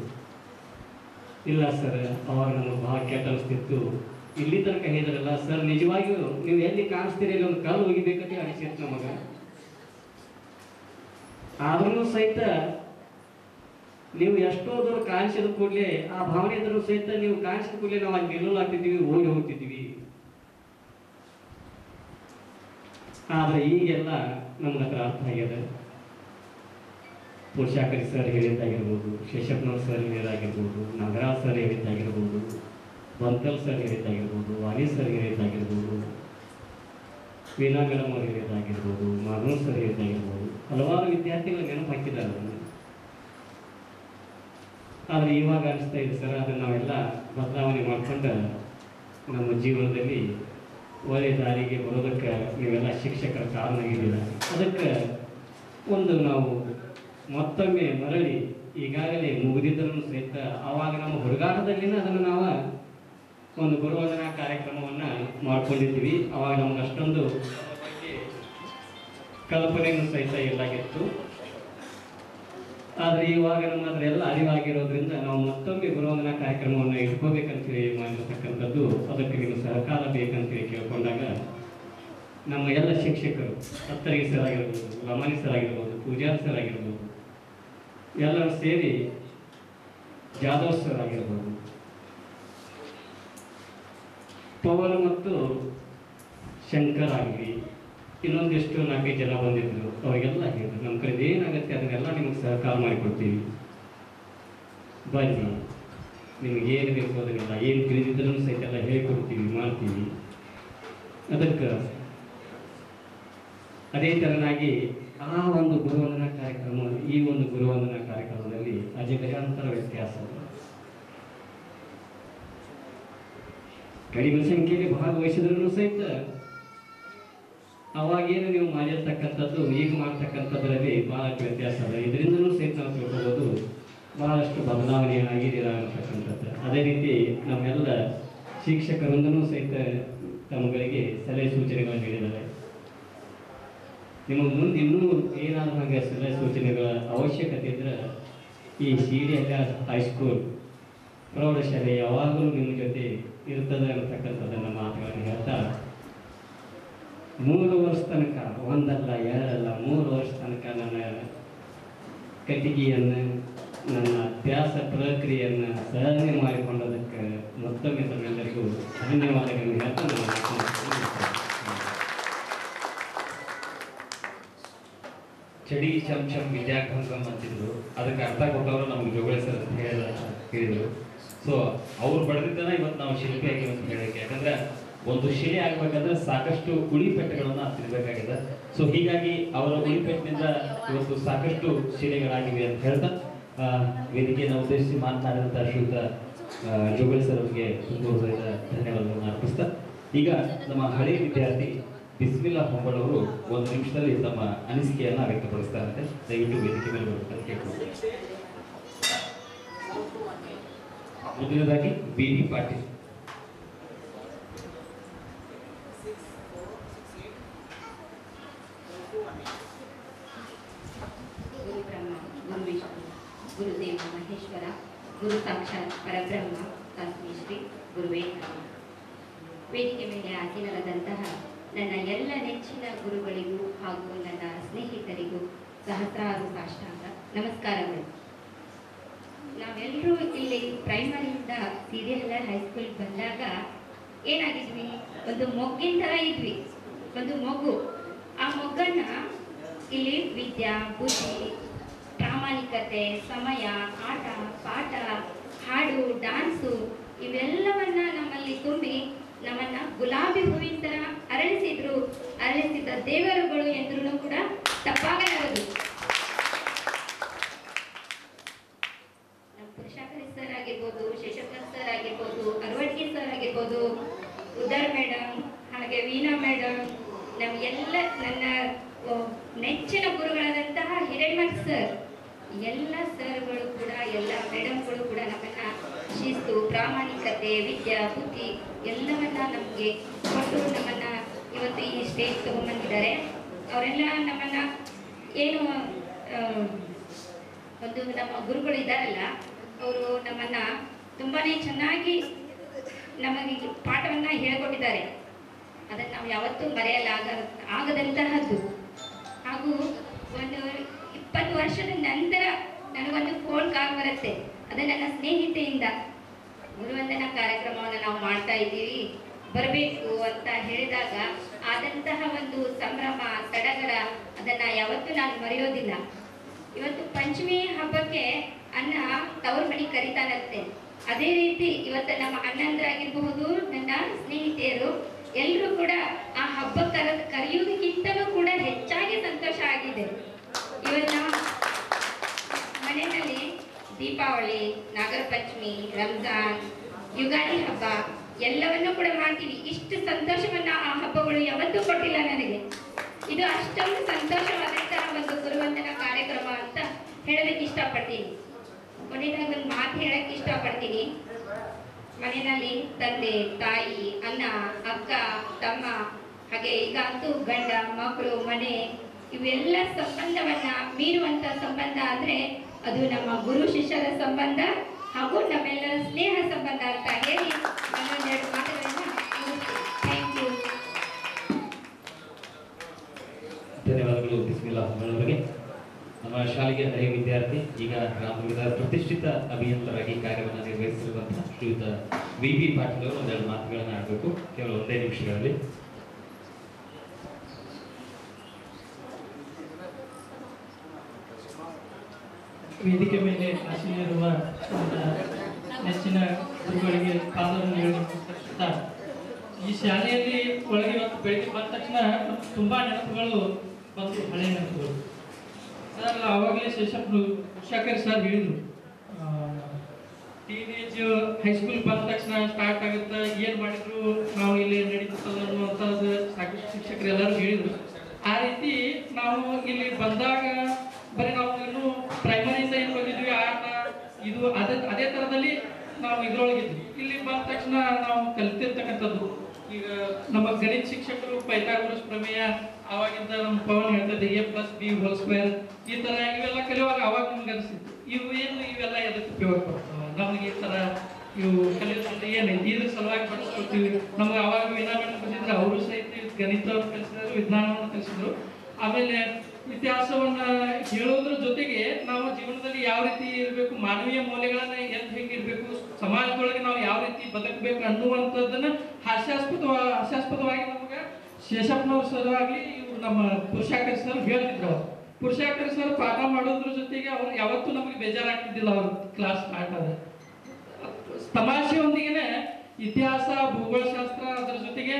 ಇಲ್ಲ ಸರ್ ಅವಾಗ ನಮಗೆ ಭಾಳ ಕೆಟ್ಟ ಅನಿಸ್ತಿತ್ತು, ಇಲ್ಲಿ ತನಕ ಹೇಳಿದ್ರಲ್ಲ ಸರ್ ನಿಜವಾಗಿಯೂ ನೀವು ಎಲ್ಲಿ ಕಾಣಿಸ್ತೀರಿ ಇಲ್ಲಿ ಒಂದು ಕಾಲು ಹೋಗಿಬೇಕಂತ ಅನಿಸಿತ್ತು ನಮಗೆ. ಆದ್ರೂ ಸಹಿತ ನೀವು ಎಷ್ಟೋ ದೂರ ಕಾಣಿಸಿದ ಕೂಡಲೇ ಆ ಭಾವನೆ ಇದ್ರೂ ಸಹಿತ ನೀವು ಕಾಣಿಸಿದ ಕೂಡಲೇ ನಾವು ಅಲ್ಲಿ ನಿಲ್ಲಲಾಗ್ತಿದ್ದೀವಿ, ಓಡಿ ಹೋಗ್ತಿದ್ದೀವಿ. ಆದರೆ ಈಗೆಲ್ಲ ನಮ್ಗೆ ಹತ್ರ ಅರ್ಥ ಆಗ್ಯದ. ಪುರುಷಾಕರಿ ಸರ್ ಹೇಳಿದ್ದಾಗಿರ್ಬೋದು, ಶೇಷಪ್ಪನವ್ರ ಸರ್ ಹೇಳಿದ್ದಾಗಿರ್ಬೋದು, ನಾಗರಾಜ್ ಸರ್ ಹೇಳಿದ್ದಾಗಿರ್ಬೋದು, ಬಂಕಲ್ ಸರ್ ಹೇಳಿದ್ದಾಗಿರ್ಬೋದು, ವಾಣಿ ಸರ್ ಹೇಳಿದ್ದಾಗಿರ್ಬೋದು, ವೀಣಾ ಮೇಡಮ್ ಅವ್ರು ಹೇಳಿದ್ದಾಗಿರ್ಬೋದು, ಮಾಧವ್ ಸರ್ ಹೇಳಿದ್ದಾಗಿರ್ಬೋದು, ಹಲವಾರು ವಿದ್ಯಾರ್ಥಿಗಳು ನೆನಪು ಹಾಕಿದ್ದಾರೆ. ಆದರೆ ಇವಾಗ ಅನಿಸ್ತಾ ಇದೆ ಸರ್, ಅದನ್ನು ನಾವೆಲ್ಲ ಬದಲಾವಣೆ ಮಾಡಿಕೊಂಡು ನಮ್ಮ ಜೀವನದಲ್ಲಿ ಒಳ್ಳೆಯ ದಾರಿಗೆ ಬರೋದಕ್ಕೆ ನೀವೆಲ್ಲ ಶಿಕ್ಷಕರ ಕಾರಣ ಆಗಿದ್ದೀರ. ಅದಕ್ಕೆ ಒಂದು ನಾವು ಮತ್ತೊಮ್ಮೆ ಮರಳಿ ಈಗಾಗಲೇ ಮುಗಿದಿದ್ದರೂ ಸಹಿತ ಆವಾಗ ನಮ್ಮ ಹುಡುಗಾಟದಲ್ಲಿನ ಅದನ್ನು ನಾವು ಒಂದು ಗುರುವಂದನಾ ಕಾರ್ಯಕ್ರಮವನ್ನು ಮಾಡ್ಕೊಂಡಿದ್ವಿ. ಆವಾಗ ನಮ್ಗೆ ಅಷ್ಟೊಂದು ಕಲ್ಪನೆಯನ್ನು ಸಹಿತ ಇಲ್ಲಾಗಿತ್ತು. ಆದರೆ ಇವಾಗ ನಮ್ಮ ಹತ್ರ ಎಲ್ಲ ಅರಿವಾಗಿರೋದ್ರಿಂದ ನಾವು ಮತ್ತೊಮ್ಮೆ ಗುರುವಂದನಾ ಕಾರ್ಯಕ್ರಮವನ್ನು ಇಟ್ಕೋಬೇಕಂತೇಳಿ ಮಾಡಿರ್ತಕ್ಕಂಥದ್ದು. ಅದಕ್ಕೆ ನಿಮ್ಮ ಸಹಕಾರ ಬೇಕಂತೇಳಿ ಕೇಳ್ಕೊಂಡಾಗ ನಮ್ಮ ಎಲ್ಲ ಶಿಕ್ಷಕರು, ಹತ್ತರಿಗೆ ಸರ್ ಆಗಿರ್ಬೋದು, ಲಮಾನಿ ಸರ್ ಆಗಿರ್ಬೋದು, ಪೂಜಾರಿ ಸರ್ ಆಗಿರ್ಬೋದು, ಎಲ್ಲರೂ ಸೇರಿ ಜಾಧವ್ ಸರ್ ಆಗಿರ್ಬೋದು, ಪವನ್ ಮತ್ತು ಶಂಕರ್ ಆಗಲಿ, ಇನ್ನೊಂದಿಷ್ಟು 4-5 ಜನ ಬಂದಿದ್ರು. ಅವರಿಗೆಲ್ಲ ಹೇಳಿದ್ರು, ನಮ್ಮ ಕಡೆ ಏನಾಗುತ್ತೆ ಅದನ್ನೆಲ್ಲ ನಿಮಗೆ ಸಹಕಾರ ಮಾಡಿಕೊಡ್ತೀವಿ, ಬನ್ನಿ, ನಿಮಗೆ ಏನು ಬೇಕು ಅದನ್ನೆಲ್ಲ, ಏನು ತಿಳಿದಿದ್ರೂ ಸಹಿತ ಎಲ್ಲ ಹೇಳಿಕೊಡ್ತೀವಿ, ಮಾಡ್ತೀವಿ. ಅದಕ್ಕೆ ಅದೇ ಥರನಾಗಿ ಆ ಒಂದು ಗುರುವಂದನಾ ಕಾರ್ಯಕ್ರಮ, ಈ ಒಂದು ಗುರುವಂದನಾ ಕಾರ್ಯಕ್ರಮದಲ್ಲಿ ಅಜಗಜಾಂತರ ವ್ಯತ್ಯಾಸ. ಕಡಿಮೆ ಸಂಖ್ಯೆಯಲ್ಲಿ ಭಾಗವಹಿಸಿದ್ರೂ ಸಹಿತ ಅವಾಗೇನು ನೀವು ಮಾಡಿರ್ತಕ್ಕಂಥದ್ದು ಈಗ ಮಾಡ್ತಕ್ಕಂಥದ್ರಲ್ಲಿ ಬಹಳಷ್ಟು ವ್ಯತ್ಯಾಸ ಅದ. ಇದರಿಂದಲೂ ಸಹಿತ ನಾವು ತಿಳ್ಕೊಬೋದು ಬಹಳಷ್ಟು ಬದಲಾವಣೆ ಆಗಿದ್ದೀರ ಅಂತಕ್ಕಂಥದ್ದು. ಅದೇ ರೀತಿ ನಮ್ಮೆಲ್ಲ ಶಿಕ್ಷಕರೊಂದೂ ಸಹಿತ ತಮ್ಮಗಳಿಗೆ ಸಲಹೆ ಸೂಚನೆಗಳನ್ನು ನೀಡಿದ್ದಾರೆ. ನಿಮಗೆ ಮುಂದೆ ಇನ್ನೂ ಏನಾದರೂ ಹಾಗೆ ಸಲಹೆ ಸೂಚನೆಗಳ ಅವಶ್ಯಕತೆ ಇದ್ರೆ ಈ CDL ಹೈಸ್ಕೂಲ್ ಪ್ರೌಢಶಾಲೆ ಯಾವಾಗಲೂ ನಿಮ್ಮ ಜೊತೆ ಇರ್ತದೆ ಅನ್ನತಕ್ಕಂಥದ್ದನ್ನು ಮಾತುಗಳನ್ನು ಹೇಳ್ತಾ 3 ವರ್ಷ ತನಕ, ಒಂದಲ್ಲ ಎರಡಲ್ಲ 3 ವರ್ಷ ತನಕ ನನ್ನ ಕಟ್ಟಿಗೆಯನ್ನು, ನನ್ನ ಅಭ್ಯಾಸ ಪ್ರಕ್ರಿಯೆಯನ್ನು ಸಹನೆ ಮಾಡಿಕೊಂಡದಕ್ಕೆ ಮತ್ತೊಮ್ಮೆ ತಮ್ಮೆಲ್ಲರಿಗೂ ಧನ್ಯವಾದಗಳನ್ನು ಹೇಳ್ತಾ ಚಡಿ ಚಮ್ ಚಮ್ ವಿದ್ಯಾಭಂಗಮ್ ಅಂತಿದ್ರು. ಅದಕ್ಕೆ ಅರ್ಥ ಕೊಟ್ಟವರು ನಮಗೆ ಜೋಗಳಿ ಸರ್ ಅಂತ ಹೇಳಿದರು. ಸೊ ಅವ್ರು ಬರೆದಿದ್ದನ್ನ ಇವತ್ತು ನಾವು ಶಿಲ್ಪಿಯಾಗಿ ಅಂತ ಹೇಳಕ್ಕೆ, ಯಾಕಂದ್ರೆ ಒಂದು ಶಿಲೆ ಆಗ್ಬೇಕಂದ್ರೆ ಸಾಕಷ್ಟು ಉಳಿಪೆಟ್ಟುಗಳನ್ನ ತಿನ್ಬೇಕಾಗಿದೆ. ಸೊ ಹೀಗಾಗಿ ಅವರ ಉಳಿಪೆಟ್ಟಿನಿಂದ ಇವತ್ತು ಸಾಕಷ್ಟು ಶಿಲೆಗಳಾಗಿವೆ ಅಂತ ಹೇಳ್ತಾ ವೇದಿಕೆಯನ್ನು ಉದ್ದೇಶಿಸಿ ಮಾತನಾಡಿದಂಥ ಶ್ರೀಯುತ ಜೋಗಳಿ ಸರ್ ಅವರಿಗೆ ತುಂಬ ಹೃದಯದ ಧನ್ಯವಾದಗಳನ್ನು ಅರ್ಪಿಸ್ತಾ, ಈಗ ನಮ್ಮ ಹಳೆಯ ವಿದ್ಯಾರ್ಥಿ ಬಿಸ್ಮಿಲ್ಲಾ ಹೊಂಬಳ್ ಅವರು 1 ನಿಮಿಷದಲ್ಲಿ ತಮ್ಮ ಅನಿಸಿಕೆಯನ್ನ ವ್ಯಕ್ತಪಡಿಸ್ತಾರಂತೆ. ದಯವಿಟ್ಟು ವೇದಿಕೆ ಮೇಲೆ ಬರುವಂತ ಕೇಳ್ಬೋದು. ಮೊದಲನೇದಾಗಿ BD ಪಾಟೀಲ್. ಗುರು ಬ್ರಹ್ಮ, ಗುರು ವಿಷ್ಣು, ಗುರುದೇವ ಮಹೇಶ್ವರ, ಗುರು ಸಾಕ್ಷಾತ್ ಪರಬ್ರಹ್ಮ ತಸ್ಮೈ ಶ್ರೀ ಗುರುವೇ ನಮಃ. ವೇದಿಕೆ ಮೇಲೆ ಆಸೀನರಾದಂತಹ ನನ್ನ ಎಲ್ಲ ನೆಚ್ಚಿನ ಗುರುಗಳಿಗೂ ಹಾಗೂ ನನ್ನ ಸ್ನೇಹಿತರಿಗೂ ಸಹಸ್ರಾರು ಸಾಷ್ಟಾಂಗ ನಮಸ್ಕಾರಗಳು. ನಾವೆಲ್ಲರೂ ಇಲ್ಲಿ ಪ್ರೈಮರಿಯಿಂದ CDL ಹೈಸ್ಕೂಲ್ ಬಂದಾಗ ಏನಾಗಿದ್ವಿ, ಒಂದು ಮೊಗ್ಗಿನ ಥರ ಇದ್ವಿ, ಒಂದು ಮಗು. ಆ ಮೊಗ್ಗನ್ನ ಇಲ್ಲಿ ವಿದ್ಯಾ, ಬುದ್ಧಿ, ಪ್ರಾಮಾಣಿಕತೆ, ಸಮಯ, ಆಟ ಪಾಠ, ಹಾಡು, ಡ್ಯಾನ್ಸು ಇವೆಲ್ಲವನ್ನ ನಮ್ಮಲ್ಲಿ ತುಂಬಿ ನಮ್ಮನ್ನ ಗುಲಾಬಿ ಹೂವಿನ ಥರ ಅರಳಿಸಿದ ದೇವರುಗಳು ಎಂದ್ರೂ ಕೂಡ ತಪ್ಪಾಗಲಾರದು. ನಮ್ಮ ಪುರುಷಾಕರಿ ಸರ್ ಆಗಿರ್ಬೋದು, ಶೇಷಕರ್ ಸರ್ ಆಗಿರ್ಬೋದು, ಅರವಟ್ಗಿ ಸರ್ ಆಗಿರ್ಬೋದು, ಉದರ್ ಮೇಡಮ್, ಹಾಗೆ ವೀಣಾ ಮೇಡಮ್, ನಮಗೆಲ್ಲ ನನ್ನ ನೆಚ್ಚಿನ ಗುರುಗಳಾದಂತಹ ಹಿರೇಮಠ್ ಸರ್, ಎಲ್ಲ ಸರ್ಗಳು ಕೂಡ, ಎಲ್ಲ ಮೇಡಮ್ಗಳು ಕೂಡ ನಮ್ಮನ್ನ ಶಿಸ್ತು, ಪ್ರಾಮಾಣಿಕತೆ, ವಿದ್ಯಾ, ಬುದ್ಧಿ ಎಲ್ಲವನ್ನ ನಮಗೆ ಕೊಟ್ಟು ನಮ್ಮನ್ನ ಇವತ್ತು ಈ ಸ್ಟೇಜ್ ತಗೊಂಡ್ಬಂದಿದ್ದಾರೆ. ಅವರೆಲ್ಲ ನಮ್ಮನ್ನ ಏನು ಒಂದು ನಮ್ಮ ಗುರುಗಳು ಇದ್ದಾರಲ್ಲ, ಅವರು ನಮ್ಮನ್ನ ತುಂಬಾನೇ ಚೆನ್ನಾಗಿ ನಮಗೆ ಪಾಠವನ್ನ ಹೇಳ್ಕೊಟ್ಟಿದ್ದಾರೆ. ಅದನ್ನು ನಾವು ಯಾವತ್ತೂ ಆಗದಂತಹದ್ದು. ಹಾಗೂ ಒಂದು 20 ವರ್ಷದ ನಂತರ ನನಗೊಂದು ಫೋನ್ ಕಾಲ್ ಬರುತ್ತೆ. ಅದು ನನ್ನ ಸ್ನೇಹಿತೆಯಿಂದ, ಗುರುವಂದನಾ ಕಾರ್ಯಕ್ರಮವನ್ನು ನಾವು ಮಾಡ್ತಾ ಇದ್ದೀವಿ, ಬರಬೇಕು ಅಂತ ಹೇಳಿದಾಗ ಆದಂತಹ ಒಂದು ಸಂಭ್ರಮ, ಸಡಗರ, ಅದನ್ನು ಯಾವತ್ತೂ ನಾನು ಮರೆಯೋದಿಲ್ಲ. ಇವತ್ತು ಪಂಚಮಿ ಹಬ್ಬಕ್ಕೆ ಅಣ್ಣ ತವರು ಮನೆ ಕರಿತಾನಂತೆ. ಅದೇ ರೀತಿ ಇವತ್ತು ನಮ್ಮ ಅಣ್ಣಂದ್ರಾಗಿರಬಹುದು, ನನ್ನ ಸ್ನೇಹಿತೆಯರು ಎಲ್ಲರೂ ಕೂಡ ಆ ಹಬ್ಬ ಕರೆಯುವುದಕ್ಕಿಂತಲೂ ಕೂಡ ಹೆಚ್ಚಾಗಿ ಸಂತೋಷ ಆಗಿದೆ. ಇವತ್ತು ಮನೆಯಲ್ಲಿ ದೀಪಾವಳಿ, ನಾಗರ ಪಂಚಮಿ, ರಂಜಾನ್, ಯುಗಾದಿ ಹಬ್ಬ ಎಲ್ಲವನ್ನೂ ಕೂಡ ಮಾಡ್ತೀವಿ. ಇಷ್ಟು ಸಂತೋಷವನ್ನ ಆ ಹಬ್ಬಗಳು ಯಾವತ್ತೂ ಕೊಟ್ಟಿಲ್ಲ ನನಗೆ. ಇದು ಅಷ್ಟೊಂದು ಸಂತೋಷವಾದಂತಹ ಒಂದು ಗುರುವಂದನಾ ಕಾರ್ಯಕ್ರಮ ಅಂತ ಹೇಳೋದಕ್ಕೆ ಇಷ್ಟಪಡ್ತೀನಿ. ಕೊನೆಯದಾಗಿ ಒಂದು ಮಾತು ಹೇಳಕ್ಕೆ ಇಷ್ಟಪಡ್ತೀನಿ. ಮನೆಯಲ್ಲಿ ತಂದೆ, ತಾಯಿ, ಅಣ್ಣ, ಅಕ್ಕ, ತಮ್ಮ, ಹಾಗೆ ಈಗ ಅಂತೂ ಗಂಡ, ಮಕ್ಕಳು, ಮನೆ ಇವೆಲ್ಲ ಸಂಬಂಧವನ್ನ ಮೀರುವಂತ ಸಂಬಂಧ ಅಂದ್ರೆ ಅದು ನಮ್ಮ ಗುರು ಶಿಷ್ಯರ ಸಂಬಂಧ ಹಾಗೂ ನಮ್ಮೆಲ್ಲರ ಸ್ನೇಹ ಸಂಬಂಧ ಅಂತ ಹೇಳಿ ನನ್ನೊಂದೆರಡು ಮಾತುಗಳನ್ನ ಥ್ಯಾಂಕ್ ಯು. ಧನ್ಯವಾದಗಳು ಬಿಸ್ಮಿಲ್ಲಾ ಅವರಿಗೆ. ನಮ್ಮ ಶಾಲೆಗೆ ಹಳೆಯ ವಿದ್ಯಾರ್ಥಿ, ಈಗ ರಾಮನಗರದ ಪ್ರತಿಷ್ಠಿತ ಅಭಿಯಂತರಾಗಿ ಕಾರ್ಯವನ್ನು ನಿರ್ವಹಿಸಿರುವಂತಹ ಶ್ರೀಯುತ ವಿ ಪಾಟೀಲ್ ಅವರು ಒಂದೆರಡು ಮಾತುಗಳನ್ನು ಆಡಬೇಕು, ಕೇವಲ 1 ನಿಮಿಷಗಳಲ್ಲಿ. ವೇದಿಕೆ ಮೇಲೆ ಆಸೀನರಿರುವ ನೆಚ್ಚಿನ ಗುರುಗಳಿಗೆ ಪಾದವನ್ನು ಈ ಶಾಲೆಯಲ್ಲಿ ಒಳಗೆ ಇವತ್ತು ಬೆಳಿಗ್ಗೆ ಬಂದ ತಕ್ಷಣ ತುಂಬಾ ನೆನಪುಗಳು ಬಂತು, ಹಳೆ ನೆನಪುಗಳು. ಸರ್ ಆವಾಗಲೇ ಶೇಷಾಕರ್ ಸರ್ ಹೇಳಿದ್ರು, ಟೀನೇಜ್ ಹೈಸ್ಕೂಲ್ ಬಂದ ತಕ್ಷಣ ಸ್ಟಾರ್ಟ್ ಆಗುತ್ತೆ, ಏನ್ ಮಾಡಿದ್ರು ನಾವು ಇಲ್ಲಿ ನಡೀತದ ಅನ್ನುವಂಥದ್ದು ಸಾಕಷ್ಟು ಶಿಕ್ಷಕರು ಎಲ್ಲರೂ ಹೇಳಿದ್ರು. ಆ ರೀತಿ ನಾವು ಇಲ್ಲಿ ಬಂದಾಗ ಬರೀ ನಾವು ಇನ್ನು ಪ್ರೈಮರಿಯಿಂದ ಏನು ಬಂದಿದ್ವಿ ಆಟ ಇದು ಅದೇ ತರದಲ್ಲಿ ನಾವು ಇದ್ರೊಳಗಿದ್ವಿ. ಇಲ್ಲಿ ಬಂದ ತಕ್ಷಣ ನಾವು ಕಲಿತಿರ್ತಕ್ಕಂಥದ್ದು ಈಗ ನಮ್ಮ ಗಣಿತ ಶಿಕ್ಷಕರು ಪೈಥಾಗೋರಸ್ ಪ್ರಮೇಯ ಆವಾಗಿಂದ ನಮ್ಮ ಪವನ್ ಹೇಳ್ತದೆ a+b² ಈ ತರ ಇವೆಲ್ಲ ಕಲಿಯುವಾಗ ಅವಾಗ ನಮ್ಗೆ ಅನಿಸಿತ್ತು ಇವೆಲ್ಲ ಎದಕ್ಕೆ ಉಪಯೋಗ ಪಡ್ತಾವೆ ನಮ್ಗೆ ಈ ತರ ಇವು ಕಲಿಯೋದ್ರಿಂದ ಏನೈತಿ ಇದ್ರ ಸಲುವಾಗಿ ಬಳಸ್ಕೊಳ್ತೀವಿ. ನಮ್ಗೆ ಅವಾಗ ವಿಜ್ಞಾನ ಬಂದಿದ್ರೆ ಅವರು ಸಹಿತ ಗಣಿತವನ್ನು ಕಲಿಸಿದ್ರು, ವಿಜ್ಞಾನವನ್ನು ಕಲಿಸಿದ್ರು. ಆಮೇಲೆ ಇತಿಹಾಸವನ್ನ ಹೇಳೋದ್ರ ಜೊತೆಗೆ ನಾವು ಜೀವನದಲ್ಲಿ ಯಾವ ರೀತಿ ಇರಬೇಕು, ಮಾನವೀಯ ಮೌಲ್ಯಗಳನ್ನ ಹೆಂಗಿರ್ಬೇಕು, ಸಮಾಜದೊಳಗೆ ನಾವು ಯಾವ ರೀತಿ ಬದುಕಬೇಕು ಅನ್ನುವಂಥದ್ದನ್ನ ಹಾಸ್ಯಾಸ್ಪದವಾಗಿ ನಮ್ಗೆ ಶೇಷಪ್ಪನವ್ರ ಸರ್ ಆಗಲಿ ಇವ್ರು ನಮ್ಮ ಪುರುಷಾಕರ್ ಸರ್ ಹೇಳ್ತಿದ್ರು. ಪುರುಷಾಕರ್ ಸರ್ ಪಾಠ ಮಾಡೋದ್ರ ಜೊತೆಗೆ ಅವ್ರು ಯಾವತ್ತೂ ನಮಗೆ ಬೇಜಾರಾಗ್ತಿದ್ದಿಲ್ಲ. ಅವ್ರ ಕ್ಲಾಸ್ ಸ್ಟಾರ್ಟ್ ಆದ ತಮಾಷೆಯೊಂದಿಗೆ ಇತಿಹಾಸ, ಭೂಗೋಳಶಾಸ್ತ್ರ ಅದರ ಜೊತೆಗೆ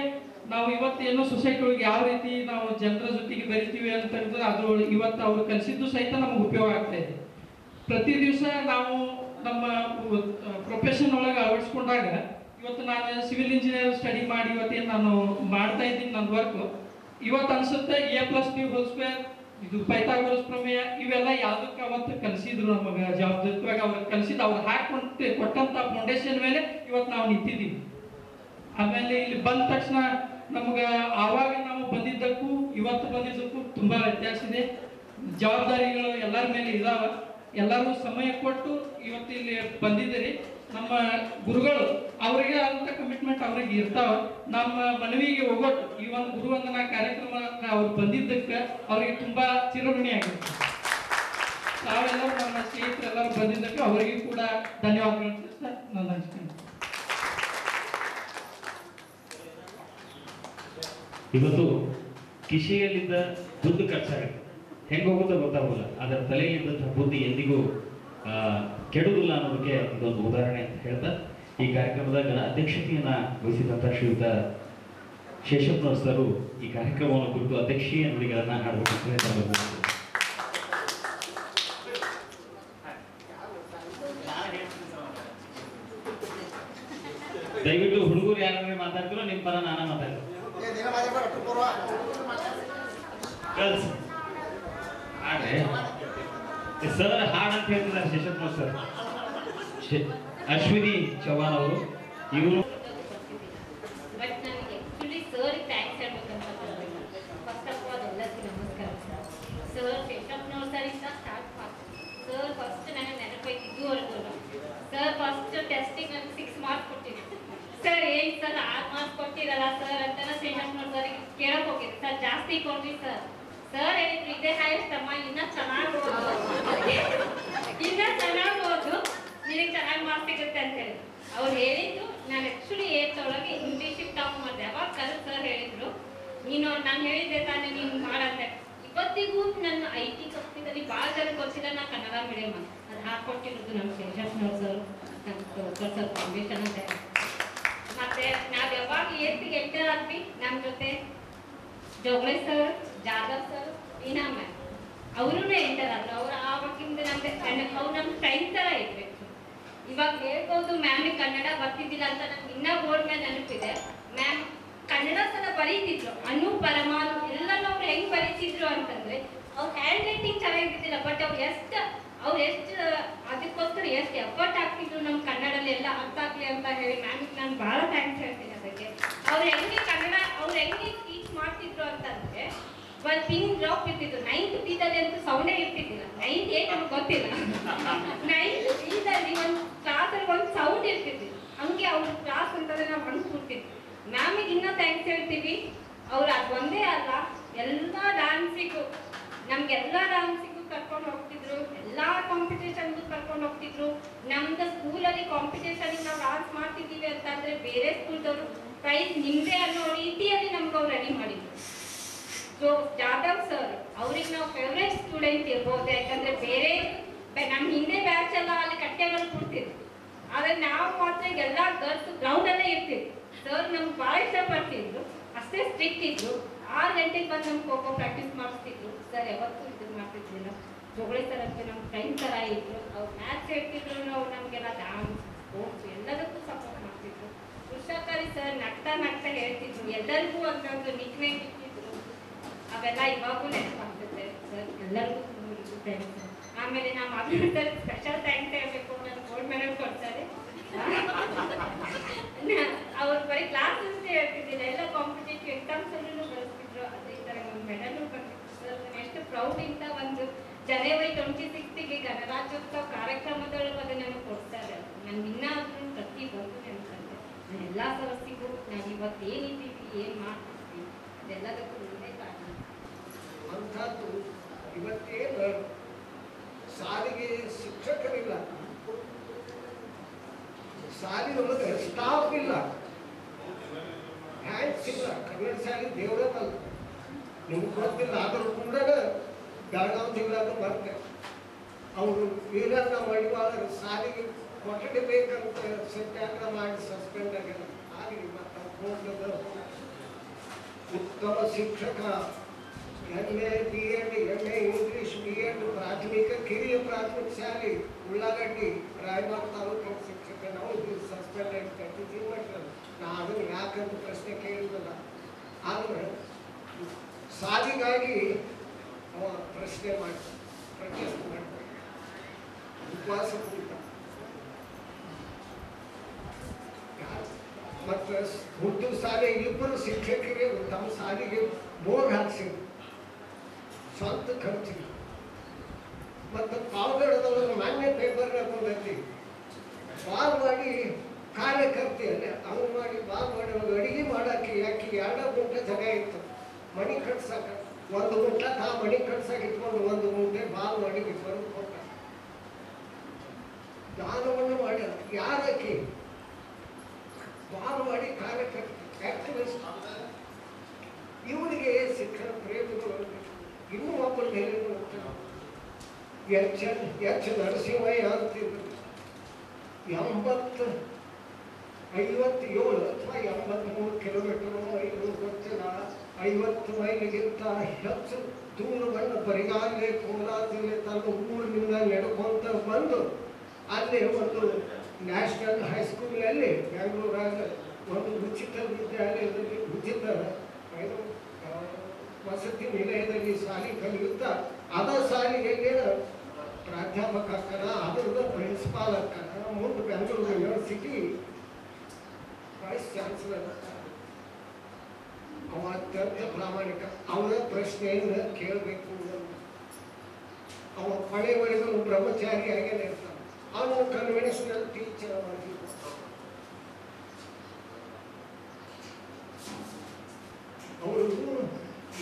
ನಾವು ಇವತ್ತೇನೋ ಸೊಸೈಟಿ ಒಳಗೆ ಯಾವ ರೀತಿ ನಾವು ಜನರ ಜೊತೆಗೆ ಬೆರಿತೀವಿ ಅಂತ ಹೇಳಿದ್ರೆ ಅದ್ರೊಳಗೆ ಇವತ್ತು ಅವ್ರು ಕಲಿಸಿದ್ದು ಸಹಿತ ನಮಗೆ ಉಪಯೋಗ ಆಗ್ತಾ ಇದೆ. ಪ್ರತಿ ದಿವಸ ನಾವು ನಮ್ಮ ಪ್ರೊಫೆಷನ್ ಒಳಗೆ ಅಳವಡಿಸ್ಕೊಂಡಾಗ ಇವತ್ತು ನಾನು ಸಿವಿಲ್ ಇಂಜಿನಿಯರ್ ಸ್ಟಡಿ ಮಾಡಿ ಇವತ್ತೇನು ನಾನು ಮಾಡ್ತಾ ಇದ್ದೀನಿ ನನ್ನ ವರ್ಕ್, ಇವತ್ತು ಅನ್ಸುತ್ತೆ a+b² ಇದು ಪೈಥಾಗೋರಸ್ ಪ್ರಮೇಯ ಇವೆಲ್ಲ ಯಾವುದಕ್ಕೆ ಅವತ್ತು ಕಲಿಸಿದ್ರು ನಮಗೆ ಜವಾಬ್ದಾರಿತ್ವಾಗಿ ಅವ್ರಿಗೆ ಕಲಿಸಿದ್ದು ಅವ್ರು ಕೊಟ್ಟಂತ ಫೌಂಡೇಶನ್ ಮೇಲೆ ಇವತ್ತು ನಾವು ನಿಂತಿದ್ದೀವಿ. ಆಮೇಲೆ ಇಲ್ಲಿ ಬಂದ ತಕ್ಷಣ ನಮ್ಗೆ ಆವಾಗ ನಾವು ಬಂದಿದ್ದಕ್ಕೂ ಇವತ್ತು ಬಂದಿದ್ದಕ್ಕೂ ತುಂಬಾ ವ್ಯತ್ಯಾಸ ಇದೆ. ಜವಾಬ್ದಾರಿಗಳು ಎಲ್ಲರ ಮೇಲೆ ಇದಾವ. ಎಲ್ಲರೂ ಸಮಯ ಕೊಟ್ಟು ಇವತ್ತು ಇಲ್ಲಿ ಬಂದಿದ್ದೀರಿ. ನಮ್ಮ ಗುರುಗಳು ಅವರಿಗೆ ಆದಂತ ಕಮಿಟ್ಮೆಂಟ್ ಅವ್ರಿಗೆ ಇರ್ತಾವ. ನಮ್ಮ ಮನವಿಗೆ ಹೋಗೋಟ್ಟು ಈ ಒಂದು ಗುರುವಂದನಾ ಕಾರ್ಯಕ್ರಮ ಅವ್ರು ಬಂದಿದ್ದಕ್ಕೆ ಅವರಿಗೆ ತುಂಬಾ ಚಿರಋಣಿ ಆಗಿರುತ್ತೆ. ತಾವೆಲ್ಲರೂ ನಮ್ಮ ಸ್ನೇಹಿತರೆಲ್ಲರೂ ಬಂದಿದ್ದಕ್ಕೆ ಅವರಿಗೂ ಕೂಡ ಧನ್ಯವಾದಗಳು ಸರ್. ನನ್ನ ಅನಿಸಿಕೆ ಇವತ್ತು ಕಿಶೆಯಲ್ಲಿದ್ದ ದುಡ್ಡು ಖರ್ಚಾಗುತ್ತೆ, ಹೆಂಗೆ ಹೋಗುತ್ತೋ ಗೊತ್ತಾಗೋಲ್ಲ. ಅದರ ತಲೆಯಲ್ಲಿದ್ದಂತಹ ಬುದ್ಧಿ ಎಂದಿಗೂ ಕೆಡುವುದಿಲ್ಲ ಅನ್ನೋದಕ್ಕೆ ಇದೊಂದು ಉದಾಹರಣೆ ಅಂತ ಹೇಳ್ತಾ ಈ ಕಾರ್ಯಕ್ರಮದ ಅಧ್ಯಕ್ಷತೆಯನ್ನ ವಹಿಸಿದಂಥ ಶ್ರೀಯುತ ಶೇಷಪ್ಪನವ್ರ ಸರು ಈ ಕಾರ್ಯಕ್ರಮವನ್ನು ಕುರಿತು ಅಧ್ಯಕ್ಷೀಯ ನುಡಿಗಳನ್ನ ಹಾಡಬೇಕು. ದಯವಿಟ್ಟು ಹುಡುಗರು ಯಾರು ಮಾತಾಡ್ತಿರೋ ನಿಮ್ಮ ಪರ ನಾನ ಮಾತಾಡ್ತೀನಿ. ಸರ್ ಹಾಡ್ ಅಂತ ಹೇಳ್ತಿದ್ದಾರೆ ಶೇಷಪ್ಪನವ್ರ ಸರ್. ಅಶ್ವಿನಿ ಚೌಹಾಣ್ ಅವರು ಇವರು ಸರ್ ಫಸ್ಟ್ ಟೆಸ್ಟಿಂಗ್ ನನಗೆ 6 ಮಾರ್ಕ್ಸ್ ಕೊಟ್ಟಿದ್ರು. ಸರ್ ಏನ್ ಸರ್ 6 ಮಾರ್ಕ್ಸ್ ಕೊಟ್ಟಿರಲ್ಲ ಸರ್ ಅಂತ ಶೇಷಪ್ಪನವ್ರ ಸರ್ ಕೇಳಕ್ ಹೋಗಿದ್ದೆ. ಸರ್ ಜಾಸ್ತಿ ಕೊಡ್ರಿ ಸರ್. ಸರ್ ಹೇಳಿದ್ರು ಇದೇ ಹೈಯೆಸ್ಟ್ ಅಮ್ಮ, ಇನ್ನ ಚೆನ್ನಾಗಿ ಓದು, ಇನ್ನ ಚೆನ್ನಾಗಿ ಓದು, ನಿನಗೆ ಚೆನ್ನಾಗಿ ಮಾರ್ಕ್ಸ್ ಸಿಗುತ್ತೆ ಅಂತ ಹೇಳಿ ಅವ್ರು ಹೇಳಿದ್ದು. ನಾನು ಆಕ್ಚುಲಿ 8th ಒಳಗೆ ಇಂಗ್ಲೀಷಿಗೆ ಟಾಪ್ ಮಾಡಿದೆ. ಅವಾಗ ಕರೆಕ್ಟ್ ಸರ್ ಹೇಳಿದ್ರು, ನೀನು ನಾನು ಹೇಳಿದ್ದೆ ತಾನೇ ನೀನು ಮಾಡಂತೆ. ಇವತ್ತಿಗೂ ನನ್ನ IT ಕಂಪ್ನಿದಲ್ಲಿ ಭಾಳ ಜನ ಗೊತ್ತಿಲ್ಲ ನಾ ಕನ್ನಡ ಮೀಡಿಯಂ ಅಂತ. ಅದು ಹಾಕೊಟ್ಟಿರೋದು ನಮ್ಮ ಶೇಷಪ್ಪನವ್ರ ಸರ್ ಫೌಂಡೇಶನ್ ಅಂತ. ಮತ್ತೆ ನಾವು ಯಾವಾಗ 8th ಎಂಟರ್ ಆದ್ವಿ ನಮ್ಮ ಜೊತೆ Jogale sir, Jadhav sir, Veena ma'am ಅವರೂ ಎಂಟರ್ ಆದ್ರು. ಅವ್ರು ಆವಾಗಿಂದ ನಮ್ಗೆ ಅವ್ರು ನಮ್ಮ ಫ್ರೆಂಡ್ ಥರ ಇರ್ಬೇಕು. ಇವಾಗ ಹೇಳ್ಬೋದು ಮ್ಯಾಮಿಗೆ ಕನ್ನಡ ಬರ್ತಿದ್ದಿಲ್ಲ ಅಂತ ನಮ್ಗೆ ಇನ್ನೂ ಬೋರ್ಡ್ ಮೇಲೆ ನೆನಪಿದೆ. ಮ್ಯಾಮ್ ಕನ್ನಡ ಸಲ ಬರೀತಿದ್ರು, ಅನು ಪರಮಾನು ಎಲ್ಲನೂ ಅವ್ರು ಹೆಂಗೆ ಬರೀತಿದ್ರು ಅಂತಂದ್ರೆ ಅವ್ರ ಹ್ಯಾಂಡ್ ರೈಟಿಂಗ್ ಚೆನ್ನಾಗಿದ್ದಿಲ್ಲ, ಬಟ್ ಅವ್ರು ಎಷ್ಟು ಅದಕ್ಕೋಸ್ಕರ ಎಷ್ಟು ಎಫರ್ಟ್ ಹಾಕ್ತಿದ್ರು ನಮ್ಮ ಕನ್ನಡದಲ್ಲಿ ಎಲ್ಲ ಅರ್ಥ ಆಗ್ಲಿ ಅಂತ ಹೇಳಿ ಮ್ಯಾಮಿಗೆ ನಾನು ಭಾಳ ಥ್ಯಾಂಕ್ಸ್ ಹೇಳ್ತೀನಿ ಅದಕ್ಕೆ. ಅವ್ರು ಹೆಂಗೆ ಕನ್ನಡ ಅವ್ರು ಹೆಂಗೆ ಟೀಚ್ ಮಾಡ್ತಿದ್ರು ಅಂತಂದ್ರೆ ಒಂದು ಪಿನ್ ಡ್ರಾಪ್ ಇರ್ತಿತ್ತು. 9th ಪೀದಲ್ಲಿ ಅಂತೂ ಸೌಂಡೇ ಇರ್ತಿದ್ದಿಲ್ಲ. 9th ನಮ್ಗೆ ಗೊತ್ತಿಲ್ಲ. 9th ಪೀದಲ್ಲಿ ಒಂದು ಕ್ಲಾಸಲ್ಲಿ ಒಂದು ಸೌಂಡ್ ಇರ್ತಿದ್ದಿಲ್ಲ. ಹಂಗೆ ಅವ್ರ ಕ್ಲಾಸ್ ಅಂತಂದ್ರೆ ನಾವು ಅನ್ಸ್ಬಿಡ್ತಿದ್ವಿ. ಮ್ಯಾಮಿಗೆ ಇನ್ನೂ ಥ್ಯಾಂಕ್ಸ್ ಹೇಳ್ತೀವಿ. ಅವ್ರು ಅದು ಒಂದೇ ಅಲ್ಲ, ಎಲ್ಲ ಡ್ಯಾನ್ಸಿಗೂ ನಮ್ಗೆಲ್ಲ ಡ್ಯಾನ್ಸಿಗೂ ಕರ್ಕೊಂಡು ಹೋಗ್ತಿದ್ರು, ಎಲ್ಲ ಕಾಂಪಿಟೇಷನ್ಗೂ ಕರ್ಕೊಂಡು ಹೋಗ್ತಿದ್ರು. ನಮ್ದು ಸ್ಕೂಲಲ್ಲಿ ಕಾಂಪಿಟೇಷನ್ಗೆ ನಾವು ಡಾನ್ಸ್ ಮಾಡ್ತಿದ್ದೀವಿ ಅಂತಂದ್ರೆ ಬೇರೆ ಸ್ಕೂಲ್ದವರು ಪ್ರೈಸ್ ನಿಮ್ಮದೇ ಅನ್ನೋ ರೀತಿಯಲ್ಲಿ ನಮ್ಗೆ ಅವ್ರು ರೆಡಿ ಮಾಡಿದ್ರು. ಸೊ ಜಾಧವ್ ಸರ್ ಅವ್ರಿಗೆ ನಾವು ಫೇವ್ರೇಟ್ ಸ್ಟೂಡೆಂಟ್ ಇರ್ಬೋದು, ಯಾಕಂದ್ರೆ ಬೇರೆ ನಮ್ಮ ಹಿಂದೆ ಬ್ಯಾಚ್ ಎಲ್ಲ ಅಲ್ಲಿ ಕಟ್ಟೆಗಳು ಕೊಡ್ತಿದ್ರು. ಆದರೆ ನಾವು ಮಾತ್ರ ಎಲ್ಲ ಗರ್ಲ್ಸ್ ಗ್ರೌಂಡಲ್ಲೇ ಇರ್ತಿದ್ವಿ. ಸರ್ ನಮ್ಗೆ ಭಾಳ ಇಷ್ಟಪಡ್ತಿದ್ರು, ಅಷ್ಟೇ ಸ್ಟ್ರಿಕ್ಟ್ ಇದ್ರು. 6 ಗಂಟೆಗೆ ಬಂದು ನಮ್ಗೆ ಖೋ ಖೋ ಪ್ರಾಕ್ಟೀಸ್ ಮಾಡಿಸ್ತಿದ್ರು. ಸರ್ ಯಾವತ್ತೂ ಇದನ್ನು ಮಾಡ್ತಿದ್ದಿಲ್ಲ. ಜೋಗಳಿ ಸರ್ ಅಂತ ನಮ್ಮ ಫ್ರೆಂಡ್ ಥರ ಇದ್ರು. ಅವ್ರು ಮ್ಯಾಥ್ಸ್ ಹೇಳ್ತಿದ್ರು, ಅವ್ರು ನಮಗೆಲ್ಲ ಡ್ಯಾನ್ಸ್ ಸ್ಪೋರ್ಟ್ಸ್ ಎಲ್ಲದಕ್ಕೂ ಸಪೋರ್ಟ್ ಮಾಡ್ತಿದ್ರು. ಪುರುಷಕಾರಿ ಸರ್ ನಗ್ತಾ ಹೇಳ್ತಿದ್ರು, ಎಲ್ಲರಿಗೂ ಒಂದೊಂದು ನಿಕ್ನೇಮ್ ಇಟ್ಟಿದ್ರು. ಅವೆಲ್ಲ ಇವಾಗೂ ನೆನಪಾಗ್ತದೆ ಸರ್, ಎಲ್ಲರಿಗೂ ತುಂಬ ಥ್ಯಾಂಕ್ಸ್. ಆಮೇಲೆ ನಮ್ಮ ಅಭಿನಂದರ್ ಸ್ಪೆಷಲ್ ಥ್ಯಾಂಕ್ಸ್ ಹೇಳಬೇಕು, ನಾನು ಗೋಲ್ಡ್ ಮೆಡಲ್ ಕೊಡ್ತಾರೆ. ಅವ್ರು ಬರೀ ಕ್ಲಾಸ್ ಅಂತ ಹೇಳ್ತಿದ್ದಿಲ್ಲ, ಎಲ್ಲ ಕಾಂಪಿಟೇಟಿವ್ ಎಕ್ಸಾಮ್ಸ್ ಅಲ್ಲೂ ಬರೆಸ್ತಿದ್ರು. ಅದೇ ಈ ಥರ ಒಂದು ಮೆಡಲು ಬರ್ತಿತ್ತು ಸರ್. ನಾನು ಎಷ್ಟು ಪ್ರೌಡಿಂದ ಒಂದು ಜನವರಿ 26ಗೆ ಗಣರಾಜ್ಯೋತ್ಸವ ಕಾರ್ಯಕ್ರಮದೊಳಗೆ ಅದು ನನಗೆ ಕೊಡ್ತಾರೆ. ನನ್ಗೆ ಇನ್ನಾದ್ರೂ ಪ್ರತಿ ಬಂದು ನೆನಪಂತೆ ನಾನು ಎಲ್ಲ ಸದಸ್ಯರಿಗೂ ನಾವು ಇವತ್ತು ಏನಿದ್ದೀವಿ, ಏನು ಮಾಡ್ತಿದ್ವಿ ಅದೆಲ್ಲದಕ್ಕೂ ಒಂದೇ ಕಾರಣ. ಅಂಥದ್ದು ಇವತ್ತೇನು ಸಾರಿಗೆ ಶಿಕ್ಷಕರಿಲ್ಲ, ಶಾಲೆಯೊಳಗೆ ಸ್ಟಾಫ್ ಇಲ್ಲ, ಹ್ಯಾಂಡ್ಸ್ ಇಲ್ಲ. ಕನ್ನಡ ಶಾಲೆ ದೇವರಲ್ಲ, ನಿಮ್ಗೆ ಗೊತ್ತಿಲ್ಲ. ಆದರೂ ಕೂಡ ಬೆಳಗಾವಿ ಜಿಲ್ಲಾದ ಬರ್ತೆ ಅವರು ವೀರಣ್ಣ ಮಡಿವಾಳ ಶಾಲೆಗೆ ಕೊಠಡಿ ಬೇಕಂತ ಸತ್ಯಾಗ್ರಹ ಮಾಡಿ ಸಸ್ಪೆಂಡ್ ಆಗ್ಯಾರ. ಆಗಲಿ ಮತ್ತು ಹೋಗದ ಉತ್ತಮ ಶಿಕ್ಷಕ MA BEd MA English BEd ಪ್ರಾಥಮಿಕ ಕಿರಿಯ ಪ್ರಾಥಮಿಕ ಶಾಲೆ ಉಳ್ಳಾಗಡ್ಡಿ ರಾಯಬಾಗ್ ತಾಲೂಕಿನ ಶಿಕ್ಷಕ ನಾವು ಸಸ್ಪೆಂಡ್ ಆಗಿ ಕಂಟಿನ್ಯೂ ಮಾಡ್ತಾರೆ. ನಾ ಅದನ್ನು ಯಾಕಂತ ಪ್ರಶ್ನೆ ಕೇಳಿದಲ್ಲ, ಆದರೆ ಶಾಲೆಗಾಗಿ ಅವ ಪ್ರಶ್ನೆ ಮಾಡ್ತಾರೆ, ಪ್ರೊಟೆಸ್ಟ್ ಮಾಡ್ತಾರೆ, ಉಪವಾಸ ಕುಡಿತ. ಮತ್ತು ಉರ್ದು ಶಾಲೆ ಇಬ್ಬರು ಶಿಕ್ಷಕರಿಗೆ ತಮ್ಮ ಶಾಲೆಗೆ ಬೋರ್ಡ್ ಹಾಕ್ಸಿದ್ರು, ಸ್ವಂತ ಖರ್ಚಿಗೆ. ಮತ್ತು ಪಾವಗಡದೊಳಗೆ ಮಾನ್ಯ ಪೇಪರ್ನಾಗ ಬಂದೈತಿ, ಬಾಲ್ವಾಡಿ ಕಾರ್ಯಕರ್ತೆಯಲ್ಲಿ ಅಂಗನವಾಡಿ ಬಾಲ್ವಾಡಿ ಒಳಗೆ ಅಡಿಗೆ ಮಾಡಕ್ಕೆ ಯಾಕೆ 2 ಗುಂಟೆ ಜಾಗ ಇತ್ತು ಮಣಿ ಕಟ್ಸಕ. 1 ಗುಂಟ ತಾ ಮಣಿ ಕಟ್ಸಕ್ಕೆ ಇಟ್ಕೊಂಡು 1 ಗುಂಟೆ ಬಾಲ್ವಾಡಿಗೆ ಬರೋದು ಕೊಟ್ಟ. ದಾನವನ್ನು ಮಾಡ್ಯಾರ. ಯಾರಕ್ಕೆ? ಬಾಲ್ವಾಡಿ ಕಾರ್ಯಕರ್ತೆ ಆಕ್ಟಿವಿಸ್ಟ್. ಇವರಿಗೆ ಶಿಕ್ಷಣ ಪ್ರೇಮಿಗಳು. ಇನ್ನೂ ಒಬ್ಬರು ಹೇಳಿದ್ರು, ಎಚ್ ನರಸಿಂಹಯ್ಯ ಅಂತಿದ್ರು. 57 ಅಥವಾ 83 ಕಿಲೋಮೀಟರ್, 5 ಗೊತ್ತಿಲ್ಲ, 50 ಮೈಲಿಗಿಂತ ಹೆಚ್ಚು ದೂರವನ್ನು ಬರಿಗಾಗಲೇ ಕೋಲಾರ ಜಿಲ್ಲೆ ತನ್ನ ಊರಿನಿಂದ ನಡ್ಕೊಂತ ಬಂದು ಅಲ್ಲಿ ಒಂದು ನ್ಯಾಷನಲ್ ಹೈಸ್ಕೂಲಲ್ಲಿ ಬೆಂಗಳೂರಾಗ ಒಂದು ಉಚಿತ ವಿದ್ಯಾಲಯದಲ್ಲಿ ಉಚಿತ ವಸತಿ ನಿಲಯದಲ್ಲಿ ಶಾಲೆ ಕಲಿಯುತ್ತಾ ಅದ ಶಾಲೆಗೆ ಪ್ರಾಧ್ಯಾಪಕ ಅಕ್ಕನ, ಅದರದ ಪ್ರಿನ್ಸಿಪಾಲ್ ಅಕ್ಕನ, ಮುಂದೆ ಬೆಂಗಳೂರು ಯೂನಿವರ್ಸಿಟಿ ವೈಸ್ ಚಾನ್ಸಲರ್. ಅವ ಅತ್ಯಂತ ಪ್ರಾಮಾಣಿಕ. ಅವರ ಪ್ರಶ್ನೆಯನ್ನು ಕೇಳಬೇಕು. ಅವ ಪಳೆವರೆಗೂ ಬ್ರಹ್ಮಚಾರಿಯಾಗೇ ಇರ್ತಾನೆ. ಅವನು ಕನ್ವೆನ್ಷನಲ್ ಟೀಚರ್ ಆಗಿದ್ದ. ಅವರು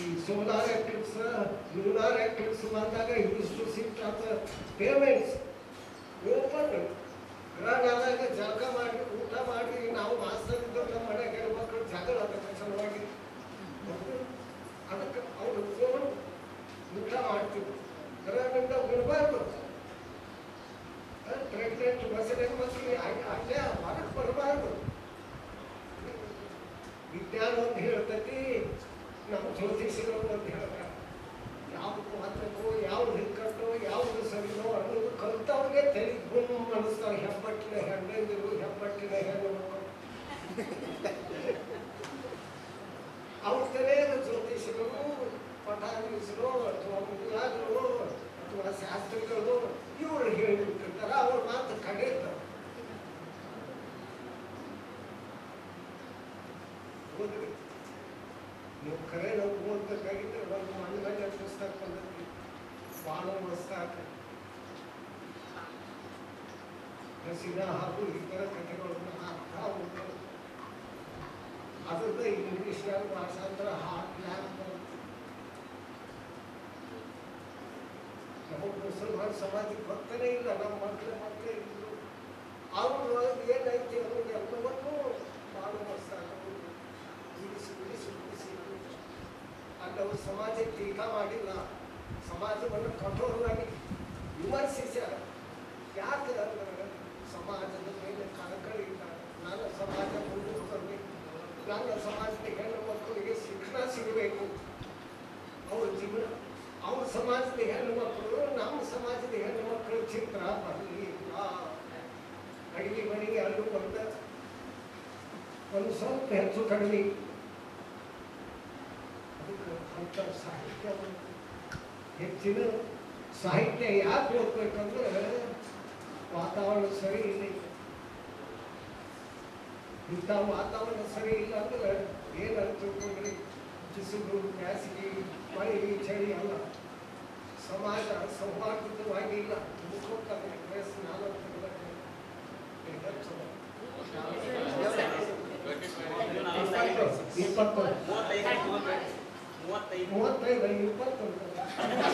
ಈ ಸೋಲಾರ್ ಎಲೆಕ್ಟ್ರಿಕ್ಸ್ ಲೂನಾರ್ ಎಲೆಕ್ಟ್ರಿಕ್ಸ್ ಬಂದಾಗ ಇಷ್ಟು ಸಿಕ್ಟ್ ಆಫ್ ಪೇಮೆಂಟ್ಸ್ ಓಪನ್ ಗ್ರಹಣಾದಾಗ ಜಳಕ ಮಾಡಿ ಊಟ ಮಾಡಿ ನಾವು ಮಾಸ್ತರ್ ಇದ್ದ ಮನೆಗೆ ಹೆಣ್ಮಕ್ಳು ಜಗಳ ಅದಕ್ಕೆ ಸಲುವಾಗಿ ಅದಕ್ಕೆ ಅವರು ಫೋನ್ ಊಟ ಮಾಡ್ತಿದ್ರು. ಗ್ರಹದಿಂದ ಬಿಡಬಾರ್ದು. ಪ್ರೆಗ್ನೆಂಟ್ ಬಸಳೆ ಮಕ್ಕಳಿಗೆ ಅಲ್ಲೇ ಹೊರಗೆ ಬರಬಾರ್ದು. ವಿಜ್ಞಾನ ಒಂದು ಹೇಳ್ತೈತಿ, ನಮ್ಮ ಜ್ಯೋತಿಷಿಗಳು ಅಂತ ಹೇಳ್ತಾರೆ. ಯಾವುದಕ್ಕೂ ಮಾತ್ರಕ್ಕೂ ಯಾವ ಅವ್ರ ಕಡೆ ಜ್ಯೋತಿಷಿಗಳು, ಪಠಾಣೀಸರು ಅಥವಾ ಮುಲ್ಲಾಗಳು ಅಥವಾ ಶಾಸ್ತ್ರಿಗಳು ಇವರು ಹೇಳಿಬಿಟ್ಟಿರ್ತಾರೆ, ಅವ್ರ ಮಾತು ಕಡೆ ಇರ್ತಾರೆ. ನೀವು ಕರೆ ನಾವು ಓದ್ಬೇಕಾಗಿದ್ರೆ ಒಂದು ಮಣ್ಣಗಡ್ಡೆ ಪುಸ್ತಕ ಬಂದೈತಿ, ಬಾಳು ಮಸ್ತಾಕ ಹಸಿನ ಹಾಗೂ ಇತರ ಕಥೆಗಳನ್ನು ಹಾಕ್ತಾ ಹೋಗ್ತಾರೆ. ಅದ್ರದ್ದು ಇಂಗ್ಲೀಷ್ನಾಗ ಭಾಷಾಂತರ ಹಾರ್ಟ್ ಲ್ಯಾಂಪ್. ನಮಗೆ ಮುಸಲ್ಮಾನ್ ಸಮಾಜಕ್ಕೆ ಗೊತ್ತನೇ ಇಲ್ಲ, ನಮ್ಮ ಮಕ್ಕಳೇ ಇದ್ರು. ಅವ್ರ ಏನೈತಿ ಅನ್ನೋದು ಎಲ್ಲವನ್ನೂ ಬಾಳು ಮಸ್ತಾಕ ಬಿಡಿಸಿ ಅಲ್ಲಿ ಅವರು ಸಮಾಜಕ್ಕೆ ಟೀಕಾ ಮಾಡಿಲ್ಲ, ಸಮಾಜವನ್ನು ಕಠೋರವಾಗಿ ವಿಮರ್ಶಿಸ್ಯಾರ. ಯಾಕೆ ಅಂದ್ರೆ ಸಮಾಜದ ಮೇಲೆ ಕಳಕಳಿ ಇಲ್ಲ. ನನ್ನ ಸಮಾಜ ಮುಂದಕ್ಕೆ ಬರಬೇಕು, ನನ್ನ ಸಮಾಜದ ಹೆಣ್ಣು ಮಕ್ಕಳಿಗೆ ಶಿಕ್ಷಣ ಸಿಗಬೇಕು, ಅವ್ರ ಜೀವನ, ಅವ್ರ ಸಮಾಜದ ಹೆಣ್ಣು ಮಕ್ಕಳು ನಮ್ಮ ಸಮಾಜದ ಹೆಣ್ಣು ಮಕ್ಕಳ ಚಿತ್ರ ಬರಲಿ. ಅಡಿಗೆ ಮನೆಗೆ ಅಲ್ಲೂ ಬಂದ ಒಂದು ಸ್ವಲ್ಪ ಹೆಚ್ಚು ಕಡಿಮೆ. ಅದಕ್ಕೆ ಅಂಥ ಸಾಹಿತ್ಯ, ಹೆಚ್ಚಿನ ಸಾಹಿತ್ಯ ಯಾಕೆ ಓದ್ಬೇಕಂದ್ರೆ ವಾತಾವರಣ ಸರಿ ಇಲ್ಲ. ಇಂಥ ವಾತಾವರಣ ಸರಿ ಇಲ್ಲ ಅಂದ್ರೆ ಏನಂತ ತಿಳ್ಕೊಂಡ್ರಿ, ಬಿಸಿಲು, ಬ್ಯಾಸಿಗೆ, ಮಳೆ, ಚಳಿ ಅಲ್ಲ, ಸಮಾಜ ಸೌಹಾರ್ದವಾಗಿ ಇಲ್ಲ. ಮುಖೋತ್ತರ ವಯಸ್ಸು 35 20